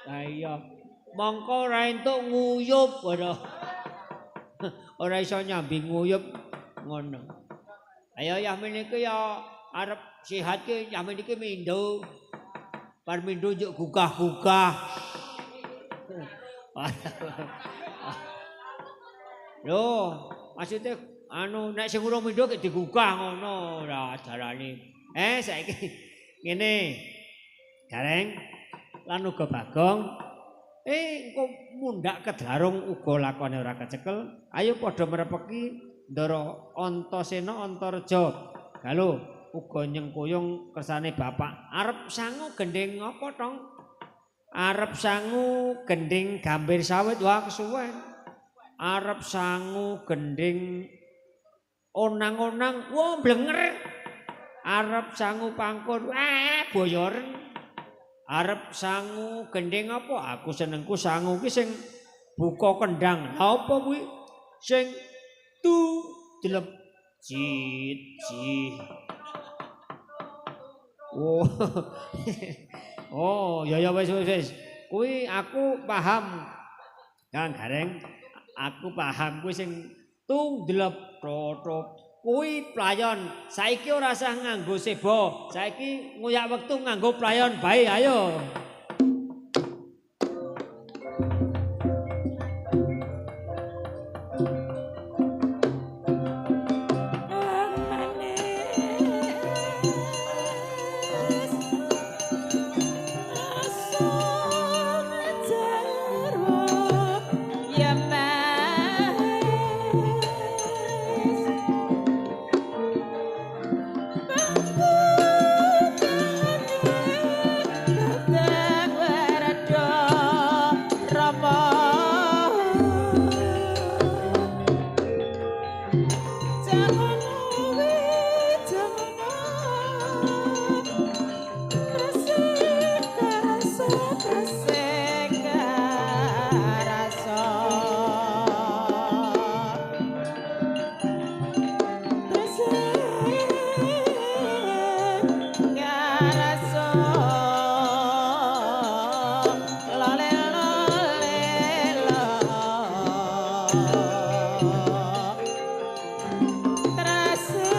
Ayo mongko ora entuk nguyup ngono. Ora iso nyambi nguyup ngono. Ayo yamin iki ya arep sehat ki yamin iki mindho. Bar mindho njuk gugah-gugah. Loh, maksudnya anu nek sing urung mindho ki digugah ngono ora jarane. Saiki ngene. Gareng lan uga Bagong. Engko mundhak kedarung uga lakone ora kecekel. Ayo padha mrepeki Ndara Antasena Antareja. Galuh uga nyengkuyung kersane bapak. Arep sangu gending apa, Tong? Arep sangu gending gambir sawit wah kesuwen. Arep sangu gending onang-onang wah blenger. Arep sangu pangkur boyoren. Arep sangu gending apa? Aku senengku sangu ki sing buka kendang. Apa kuwi? Sing tu dilep jit. Oh, ya wis. Kuwi aku paham. Kang Gareng, aku paham kuwi sing tungdelep trotop. Kuwi playon. Saiki ora usah nganggo sebo. Saiki nguyak wektu nganggo playon bae, ayo. Terasa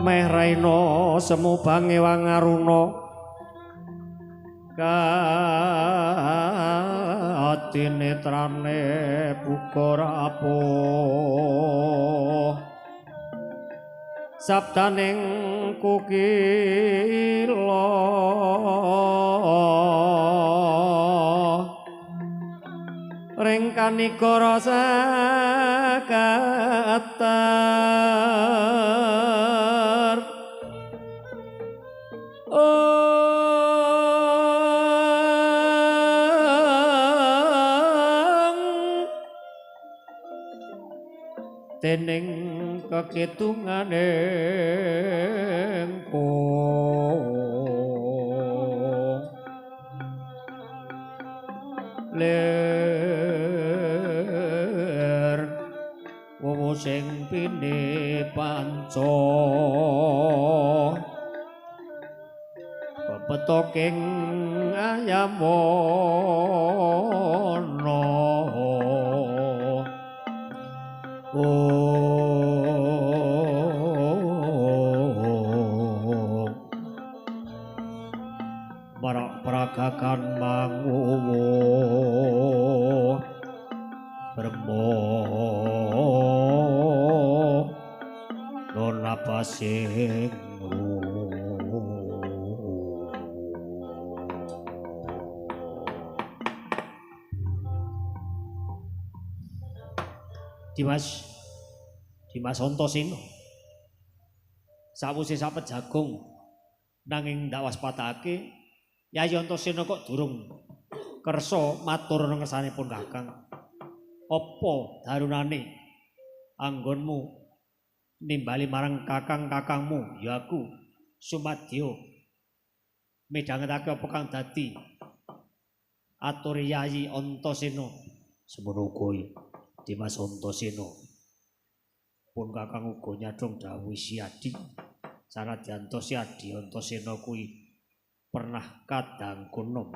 meh raina semu bange wangaruna ati netrane buka rapuh sabdaning kukila ring kanika rasa katar dening kekitungane engko ler wowo sing pine panca bebetoking ayam wana marak pragakan manguwu bermo nona pasing Dimas Antasena sawise sapet jagung nanging ndak waspadake Yayi Antasena kok durung kersa matur ngersanipun Kakang. Apa darunane anggonmu nimbali marang kakang-kakangmu ya aku Sumadya midhangetake apa kang dadi atur Yayi Antasena semono uga Dimas Antasena pun kakang uga nyadong dawuh Siadi sanadyan Siadi Antasena kuwi pernah kadang kunom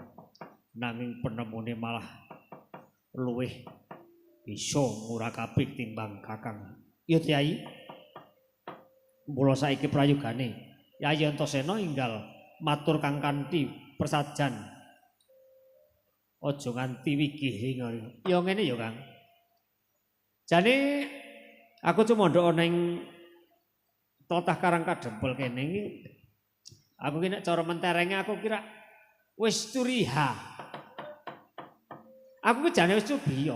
nanging penemune malah luwih bisa ngurakabik timbang kakang. Ya Kyai mula saiki prayogane Yayi Antasena enggal matur kang kanthi persajan aja nganti wigih ngono. Ya ngene ya Kang. Jane aku cuma ndok ana ing tlatah Karangkadempel kene iki. Aku ki nek cara menterenge aku kira wis turiha. Aku ki jane wis cubiya.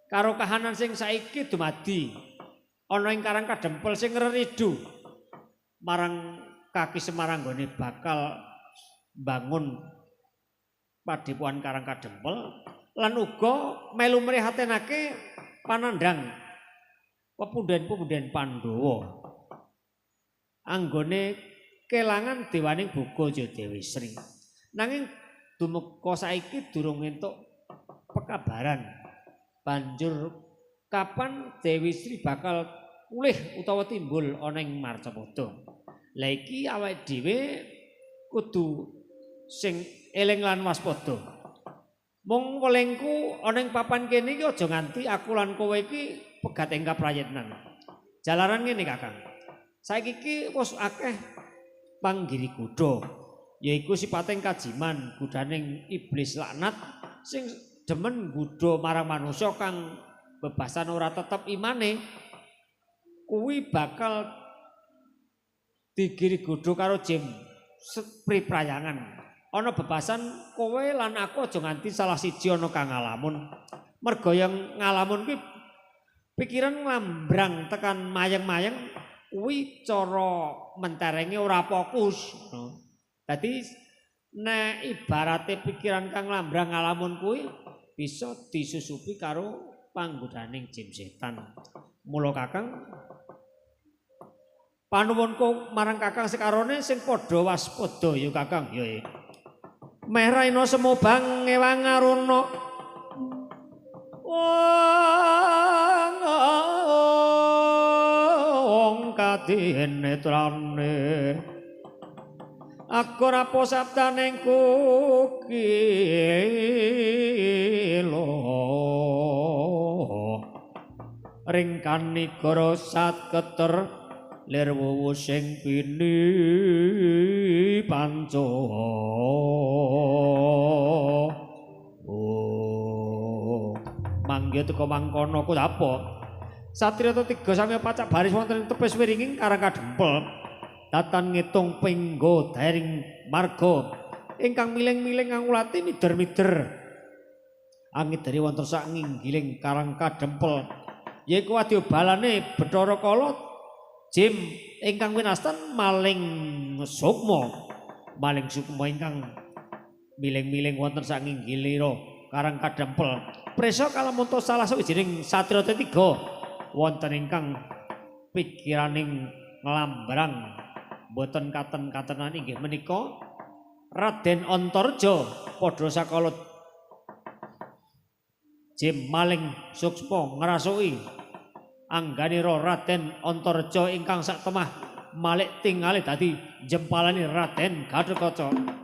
Karo kahanan sing saiki dumadi ana ing Karangkadempel sing reridu marang kaki Semarang gone bakal bangun Padepokan Karangkadempel lan uga melu mrihatenake panandhang pepundhen-pepundhen Pandhawa anggone kelangan dewaning Boga Dewi Sri. Nanging dumeka saiki durung entuk pekabaran. Banjur kapan Dewi Sri bakal pulih utawa timbul ana ing Marcapada. Lah iki awake dhewe kudu sing eling lan waspada. Mung welingku ana ing papan kene iki aja nganti aku lan kowe iki pegat ing kaprayitnan. Jalaran ngene Kakang. Saiki iki wis akeh panggiri kuda, yaiku sipating kajiman gudaning iblis laknat sing demen nggodha marang manusa kang bebasan ora tetep imane, kuwi bakal digiri godho karo jim priprayangan. Ana bebasan kowe lan aku aja nganti salah siji ana kang ngalamun. Merga yang ngalamun kuwi pikiran nglambrang tekan mayeng-mayeng kuwi cara menterenge ora fokus. Dadi nek ibarate pikiran kang nglambrang ngalamun kuwi bisa disusupi karo panggodaning jin setan. Mula Kakang panuwunku marang Kakang sekarone sing padha waspada ya Kakang ya. Meh raina semobang ewang aruna. Wong kadinetrane aku rapo sabdaning kukilo ringkan nigara satketer lir wuwu sing pini panca mangga teka mangkono ku apa satria tiga sami pacak baris wonten tepes wiringing karang kadempel datan ngitung pinggo daring marga ingkang miling-miling ngangulati mider-mider angit dari wonten sak nginggiling karang kadempel yaiku wadya balane Bathara Kala jim ingkang winastan maling sukma ingkang miling-miling wonten sak nginggilira karang kadempel presa kalamunta salah sawijining satria tiga wonten ingkang pikiraning nglambrang boten katen-katenan inggih menika Raden Antareja padha sakala jim maling suksma ngrasuki angganira Raden Antareja ingkang sak temah malik tingali dadi jempalane Raden Gatotkaca.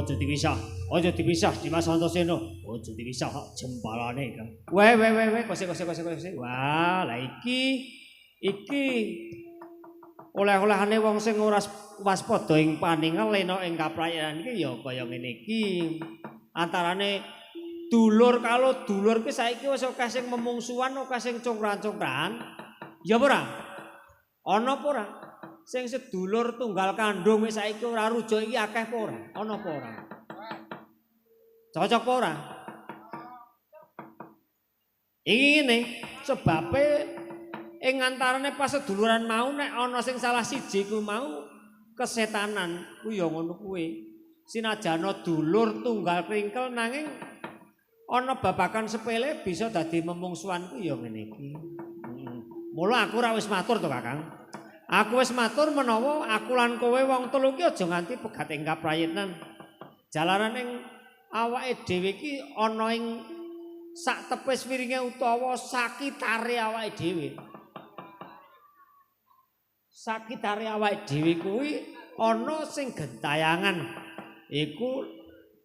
Aja dipisah. Aja dipisah Dimas Antasena. Aja dipisah jempalane, Kang. Weh, kose. Wah, lah iki oleh-olehane wong sing ora waspada ing paningal lena ing kaprayan iki ya kaya ngene iki. Antarane dulur karo dulur ki saiki wis akeh sing memungsuhan, akeh sing congkran-congkran. Ya apa ora? Ana apa ora? Sing sedulur tunggal kandung wis saiki ora rujuk iki akeh apa ora? Ana apa ora? Cocok apa ora? Iki ngene, sebabe ing antarane pas seduluran mau nek ana sing salah siji ku mau kesetanan ku ya ngono kuwi. Sinajana dulur tunggal kringkel nanging ana babakan sepele bisa dadi memungsuhan ku ya ngene iki. Mula aku ora wis matur to Kakang. Aku wis matur menawa aku lan kowe wong telu ki aja nganti pegat ing kaprayenan. Jalaran ing awake dhewe iki ana ing sak tepis wiringe utawa sakitare awake dhewe. Sakitare awake dhewe kuwi ana sing gentayangan. Iku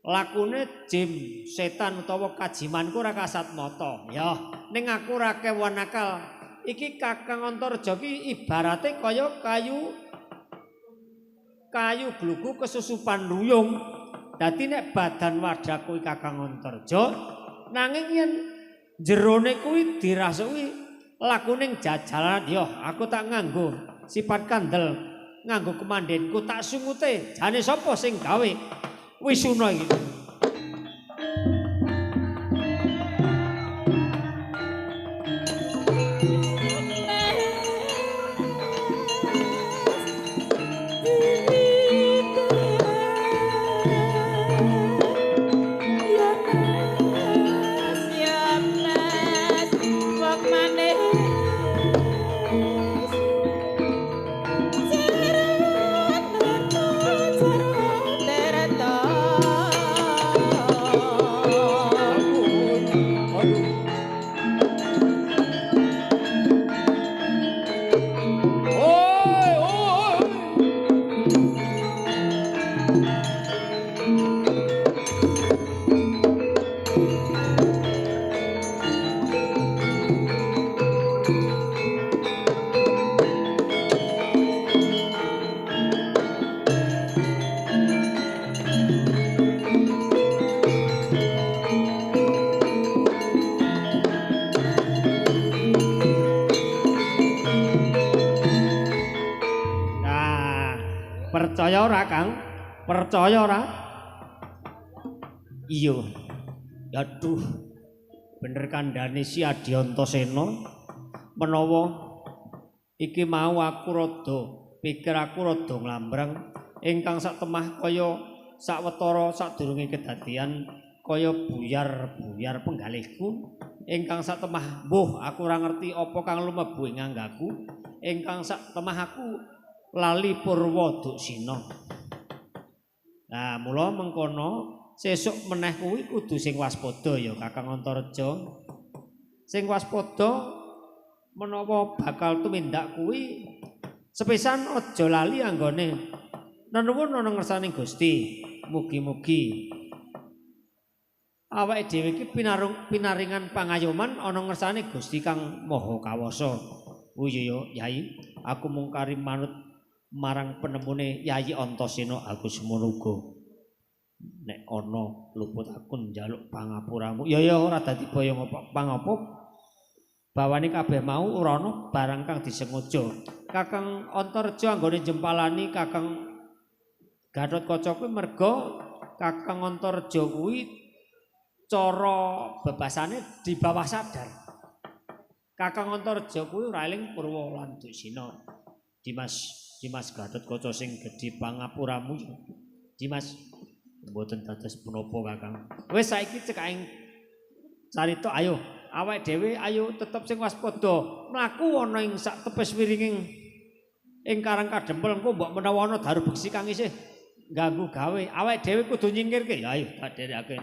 lakune jin, setan utawa kajimanku ora kasat mata. Ya, ning aku ora kewan akal. Iki Kakang Antareja ki ibarate kaya kayu glugu kesusupan luyung. Dadi nek badan wadah kuwi Kakang Antareja, nanging yen jerone kuwi dirasuki lakuning jajalan ya aku tak nganggo sifat kandel nganggo kemandenku tak sungute jane sapa sing gawe wisuna iki. Percaya ora, Kang? Percaya ora? Iya. Aduh. Bener kandhane si Adi Antasena menawa iki mau aku rada pikir aku rada nglambrang ingkang sak temah kaya sawetara sadurunge kedadian kaya buyar-buyar penggalihku ingkang sak temah mbuh aku ora ngerti apa kang lumebu ing anggaku ingkang sak temah aku lali purwa duksina. Nah, mula mengkono sesuk meneh kuwi kudu sing waspada ya Kakang Antareja. Sing waspada menawa bakal tumindak kuwi sepisan aja lali anggone nenuwun ana ngersaning Gusti. Mugi-mugi awake dhewe iki pinaringan pangayoman ana ngersane Gusti Kang Maha Kawasa. Oh iya ya, Yai, aku mung kari manut marang penemune Yayi Antasena aku semono uga. Nek ana luput aku njaluk pangapuramu. Ya ora dadi baya pangapa. Bawane kabeh mau ora ana barang kang disengaja. Kakang Antareja anggone jempalani Kakang Gatotkaca kuwi merga Kakang Antareja kuwi cara bebasane di bawah sadar. Kakang Antareja kuwi ora eling purwa lan duksina. Dimas Gatotkaca sing gedhe pangapuramu. Dimas mboten dados punapa Kakang. Wis saiki cekaking carita ayo awake dhewe ayo tetep sing waspada. Mlaku ana ing sak tepes wiringing ing Karang Kadempel engko mbok menawa ana daru beksi kang isih ganggu gawe. Awake dhewe kudu nyingkirke. Ya ayo tak dherekake.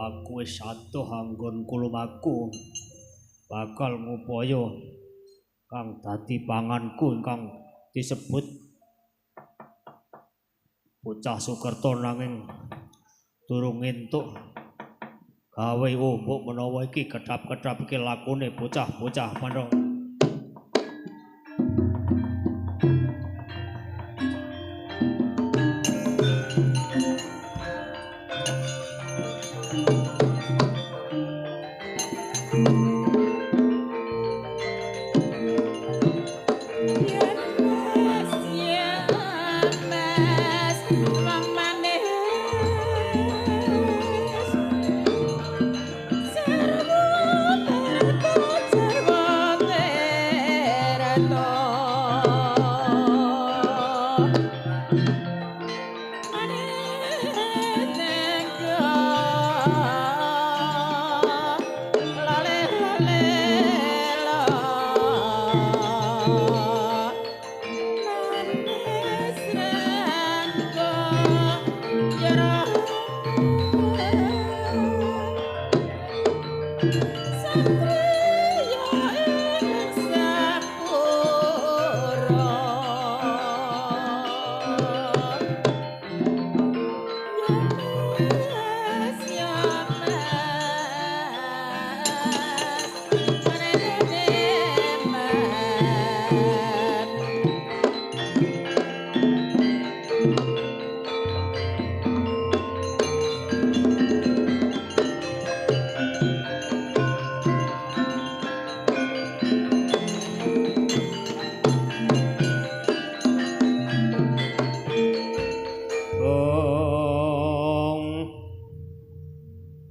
Aku wis adoh anggonku lumaku bakal ngupaya kang dadi panganku ingkang disebut bocah Sukerto nanging durung entuk gawe ombok menawa iki kedap-kedap iki lakune bocah-bocah manung.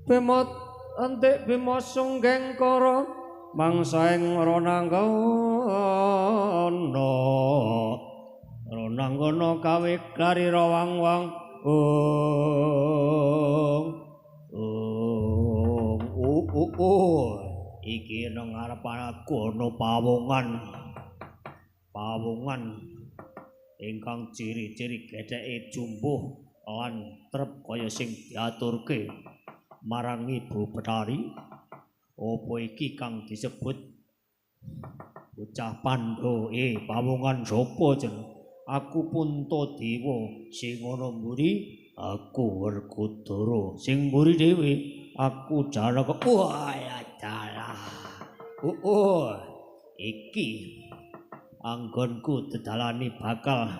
Bimot antik Bima sunggeng kara mangsaing Rananggana kawe kari rawang-wang iki nang ngarepan aku ana pawongan ingkang ciri-ciri gedheke jumbuh lan trep kaya sing diaturke marang Ibu Betari. Apa iki kang disebut bocah Pandhawa? Pawongan sapa jeneng? Aku Puntadewa. Sing ana mburi aku Werkudara. Sing mburi dhewe aku Janaka. Wah ya dalah. Iki anggonku dedalani bakal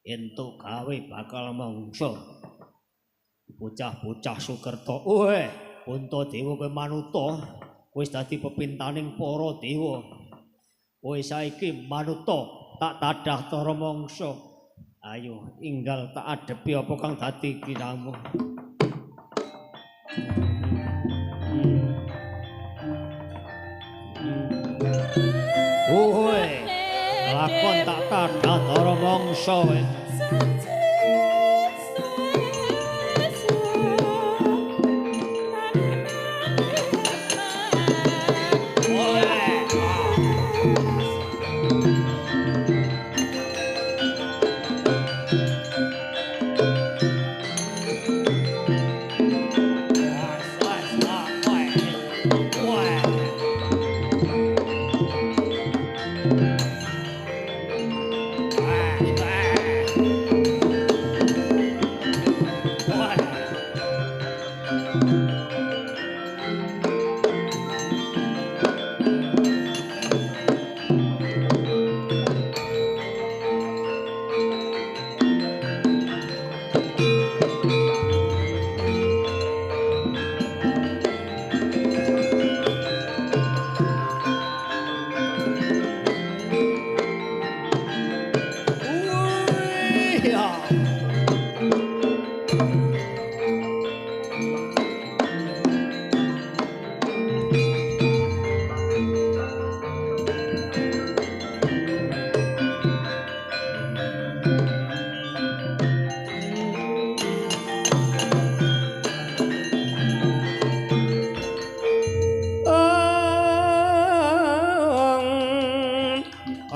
entuk gawe bakal mangsa bocah-bocah Sukerto. Puntadewa kowe manuta wis dadi pepintaning para dewa. Kowe saiki manuta tak tadah tara mangsa. Ayo inggal tak adepi apa kang dadi kiramu. Lakon tak tadah tara mangsa kowe.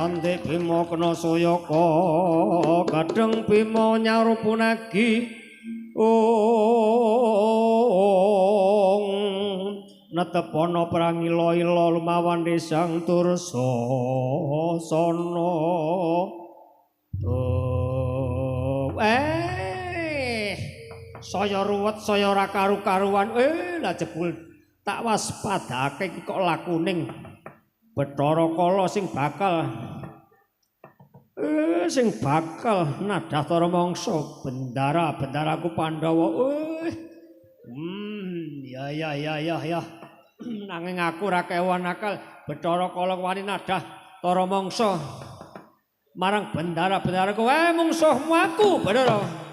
Ante Bima kena Sayaka kadang Bima nyarupunagi netepana perang ila-ila lumawan Desang Dursasana saya ruwet saya ora karu-karuan lah jebul tak waspadake iki kok lakuning Bathara Kala sing bakal nadah Tara Mangsa bendaraku Pandhawa ya nanging aku ora kewan akal Bathara Kala wani nadah Tara Mangsa marang bendara-bendaraku mungsuhmu aku Bathara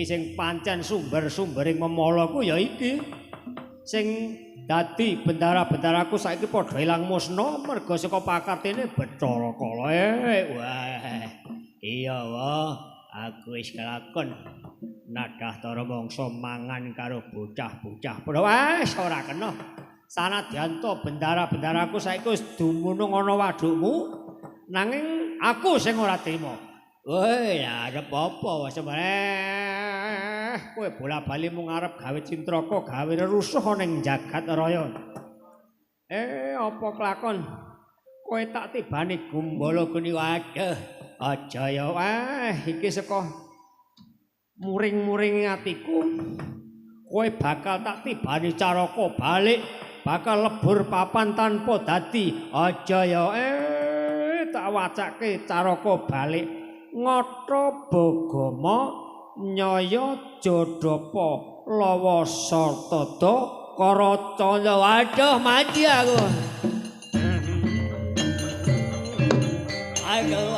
Sing pancen sumber-sumbering memalaku ya iki sing dadi bendara-bendaraku saiki padha ilang musna merga saka pakartene Bathara Kala wah iya wah aku wis kelakon nadah Tara Mangsa mangan karo bocah-bocah wis ora kena sanadyan to bendara-bendaraku saiki wis dumunung ana wadukmu nanging aku sing ora trima woi, ya ada apa-apa wis kowe bola-bali mung arep gawe cintraka, gawe rusuh ning jagat raya. Apa kelakon? Kowe tak tibani Gumbala Geni waduh. Aja ya iki saka muring-muring atiku. Kowe bakal tak tibani Caraka balik, bakal lebur papan tanpa dadi. Aja ya tak wacake Caraka balik. Ngata Bagama Nyaya Jodapa Lawa Sartada Karacanda waduh mati aku aduh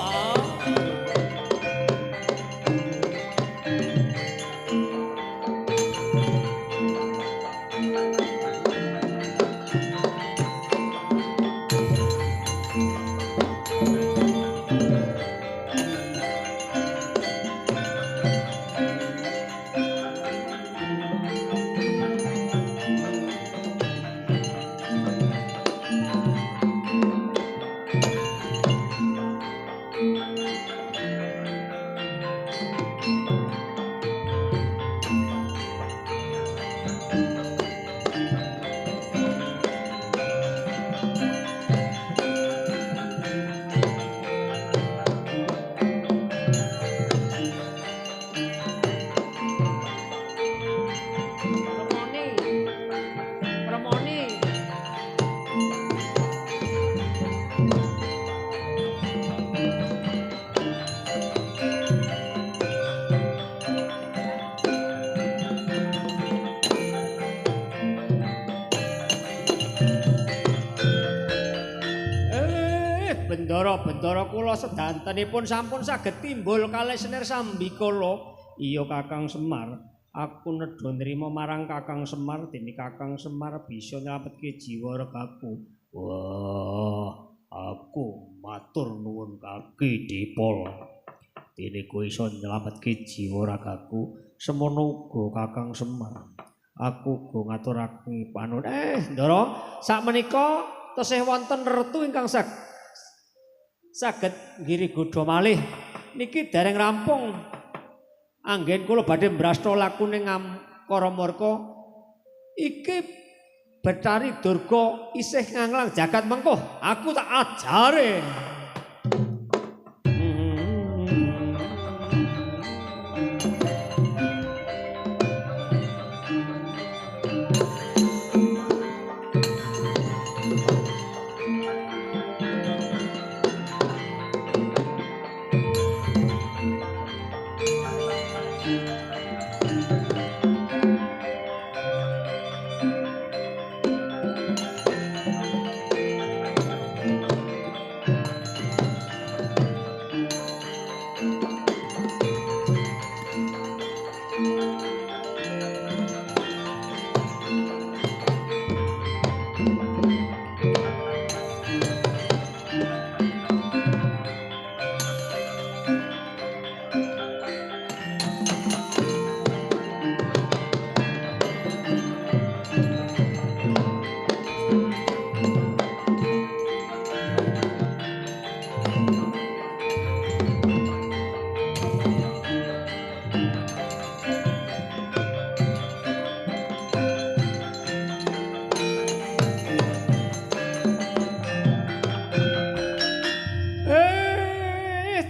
Bendara kula sedantenipun sampun saged timbul kalih Senir Sambikala. Iya Kakang Semar, aku nedha nrima marang Kakang Semar dene Kakang Semar bisa nyelametke jiwa ragaku. Wah, aku matur nuwun kaki Dipol. Dene kowe iso nyelametke jiwa ragaku, semono uga Kakang Semar. Aku uga ngaturake panun. Ndara, sakmenika tesih wonten retu ingkang saged nggiri godha malih. Niki dereng rampung. Anggen kula badhe mbrasta lakune Ngakara Marka. Iki Bathari Durga isih nganglang jagat mengko. Aku tak ajare.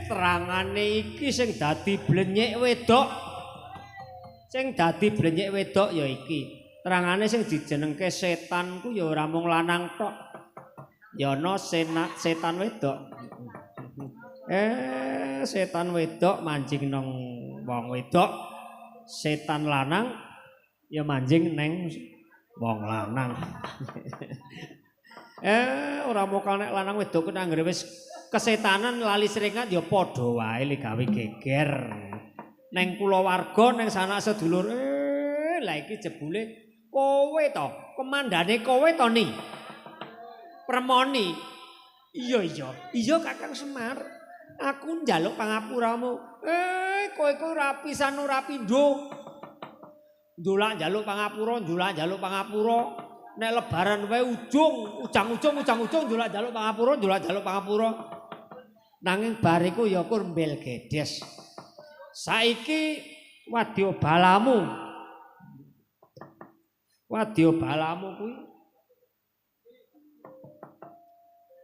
Terangane iki sing dadi blenyek wedok. Sing dadi blenyek wedok ya iki. Terangane sing dijenengke setan ku ya ora mung lanang tok. Ya ana setan wedok. Setan wedok manjing nang wong wedok. Setan lanang ya manjing neng wong lanang. Ora mokal nek lanang wedok ku anggere wis kesetanan lali seringat ya padha wae gawe geger. Neng kulawarga neng sanak sedulur lah iki jebule kowe to, komandane kowe to ni. Permoni. Iya Kakang Semar. Aku njaluk pangapuramu. Kowe ku ora pisan ora pindho. Ndolak njaluk pangapura, ndolak njaluk pangapura. Nek lebaran wae ujang-ujung ndolak njaluk pangapura. Nanging bariku ya kur mbel gedes. Saiki wadya balamu kuwi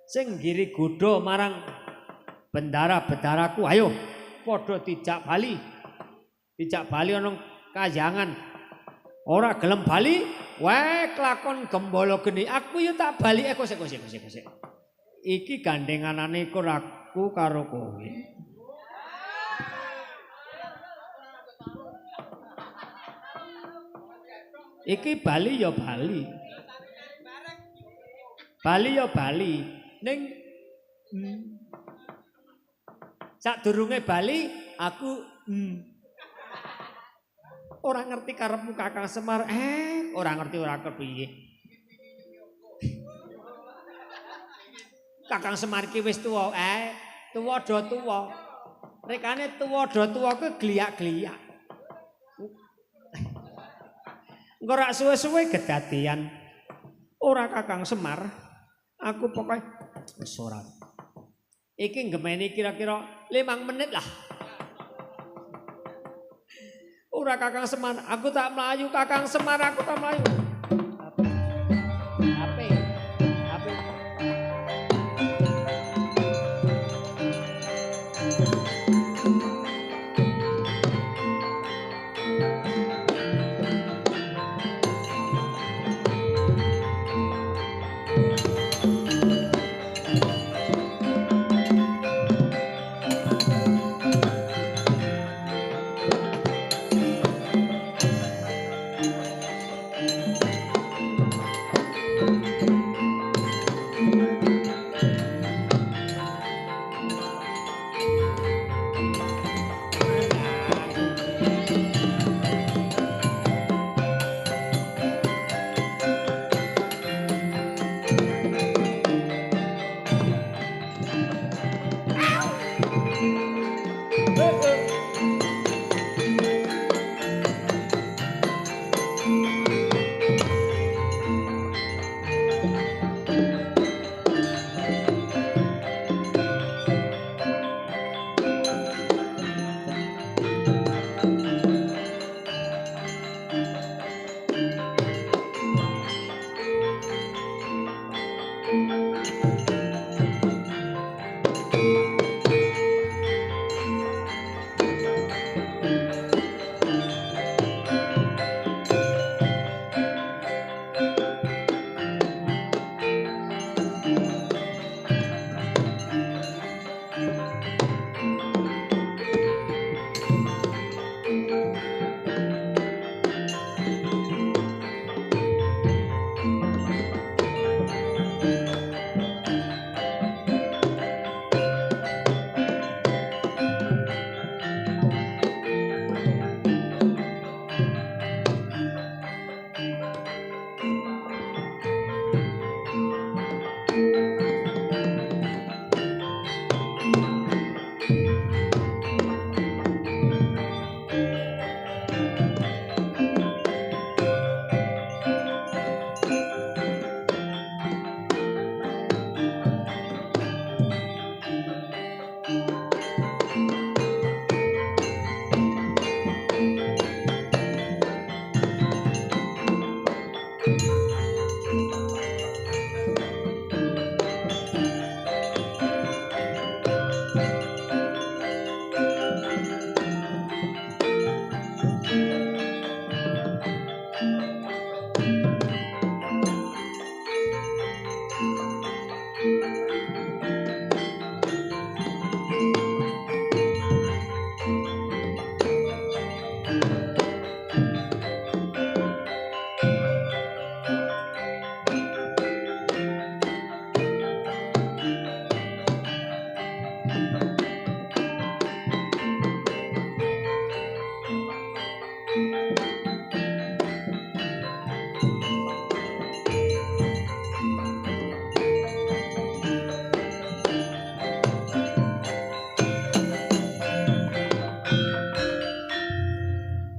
sing ngiri godha marang bendara-bendaraku. Ayo padha dijak bali ana kayangan. Ora gelem bali wae kelakon gembala geni. Aku ya tak bali kosek. Iki gandenganane aku karo kowe. Iki Bali ya Bali. Bali ya Bali. Ning sadurunge Bali aku ora ngerti karepmu Kakang Semar. Ora ngerti ora kepiye. Kakang Semar ki wis tuwa, tuwa do tuwa. Rekane tuwa do tuwa ku gliak-gliak. Engko rak suwe-suwe kedadian. Ora Kakang Semar, aku pokoke wis ora. Iki ngemeni kira-kira 5 menit lah. Ora Kakang Semar, aku tak mlayu Kakang Semar, aku tak mlayu. Ape?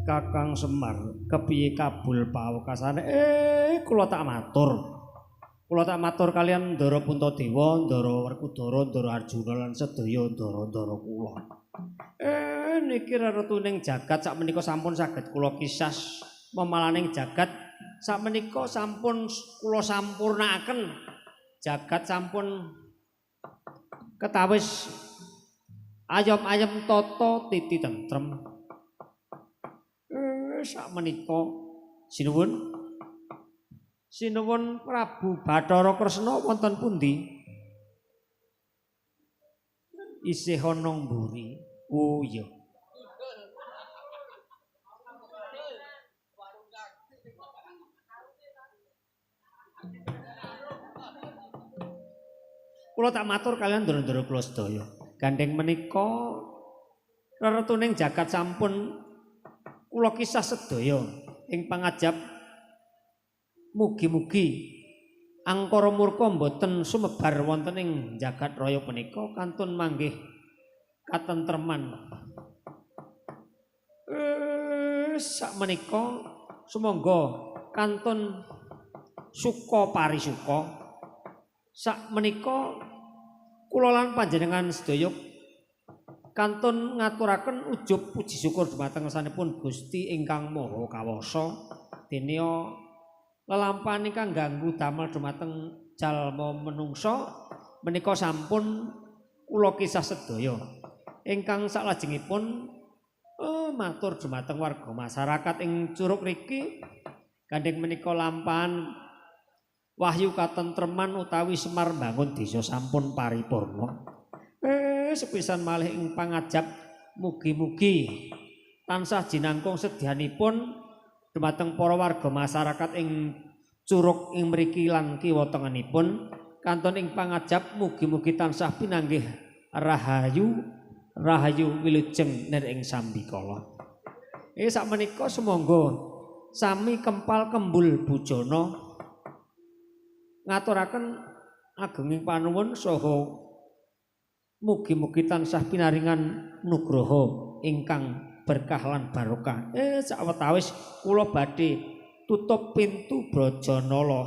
Kakang Semar, kepiye kabul pawekasane? Kula tak matur. Kula tak matur kalian Ndara Puntadewa, Ndara Werkudara, Ndara Arjuna lan sedaya ndara-ndara kula. Niki reretuning jagat sakmenika sampun saged kula kisas memalaning jagat sakmenika sampun kula sampurnakaken. Jagat sampun ketawis ayem-ayem tata titi tentrem. Sakmenika sinuwun Prabu Bathara Kresna wonten pundi? Isih ana mburi. Oh iya. Kula tak matur kalian ndara-ndara kula sedaya. Gandeng menika reretuning jagat sampun kula kisah sedaya ing pangajab mugi-mugi angkara murka boten sumebar wonten ing jagat raya punika kantun manggih katentreman. Sakmenika sumangga kantun suka parisuka. Sakmenika kula lan panjenengan sedaya kantun ngaturaken ujub puji syukur dumateng sanipun Gusti ingkang Maha Kawasa dene lelampahan ingkang ganggu damel dumateng jalma menungsa menika sampun kula kisah sedaya ingkang saklajengipun matur dumateng warga masyarakat ing Curug Riki gandeng menika lampahan wahyu katentreman utawi Semar mbangun desa sampun paripurna. Sepisan malih ing pangajab mugi-mugi tansah jinangkung sedyanipun dumateng para warga masyarakat ing Curug ing mriki lan kiwa tengenipun kantun ing pangajab mugi-mugi tansah pinanggih rahayu wilujeng ner ing sambikala. Sakmenika sumangga sami kempal kembul bujana ngaturaken agenging panuwun saha mugi-mugi tansah pinaringan nugraha ingkang berkah lan barokah. Sawetawis kula badhe tutup pintu Brajanala.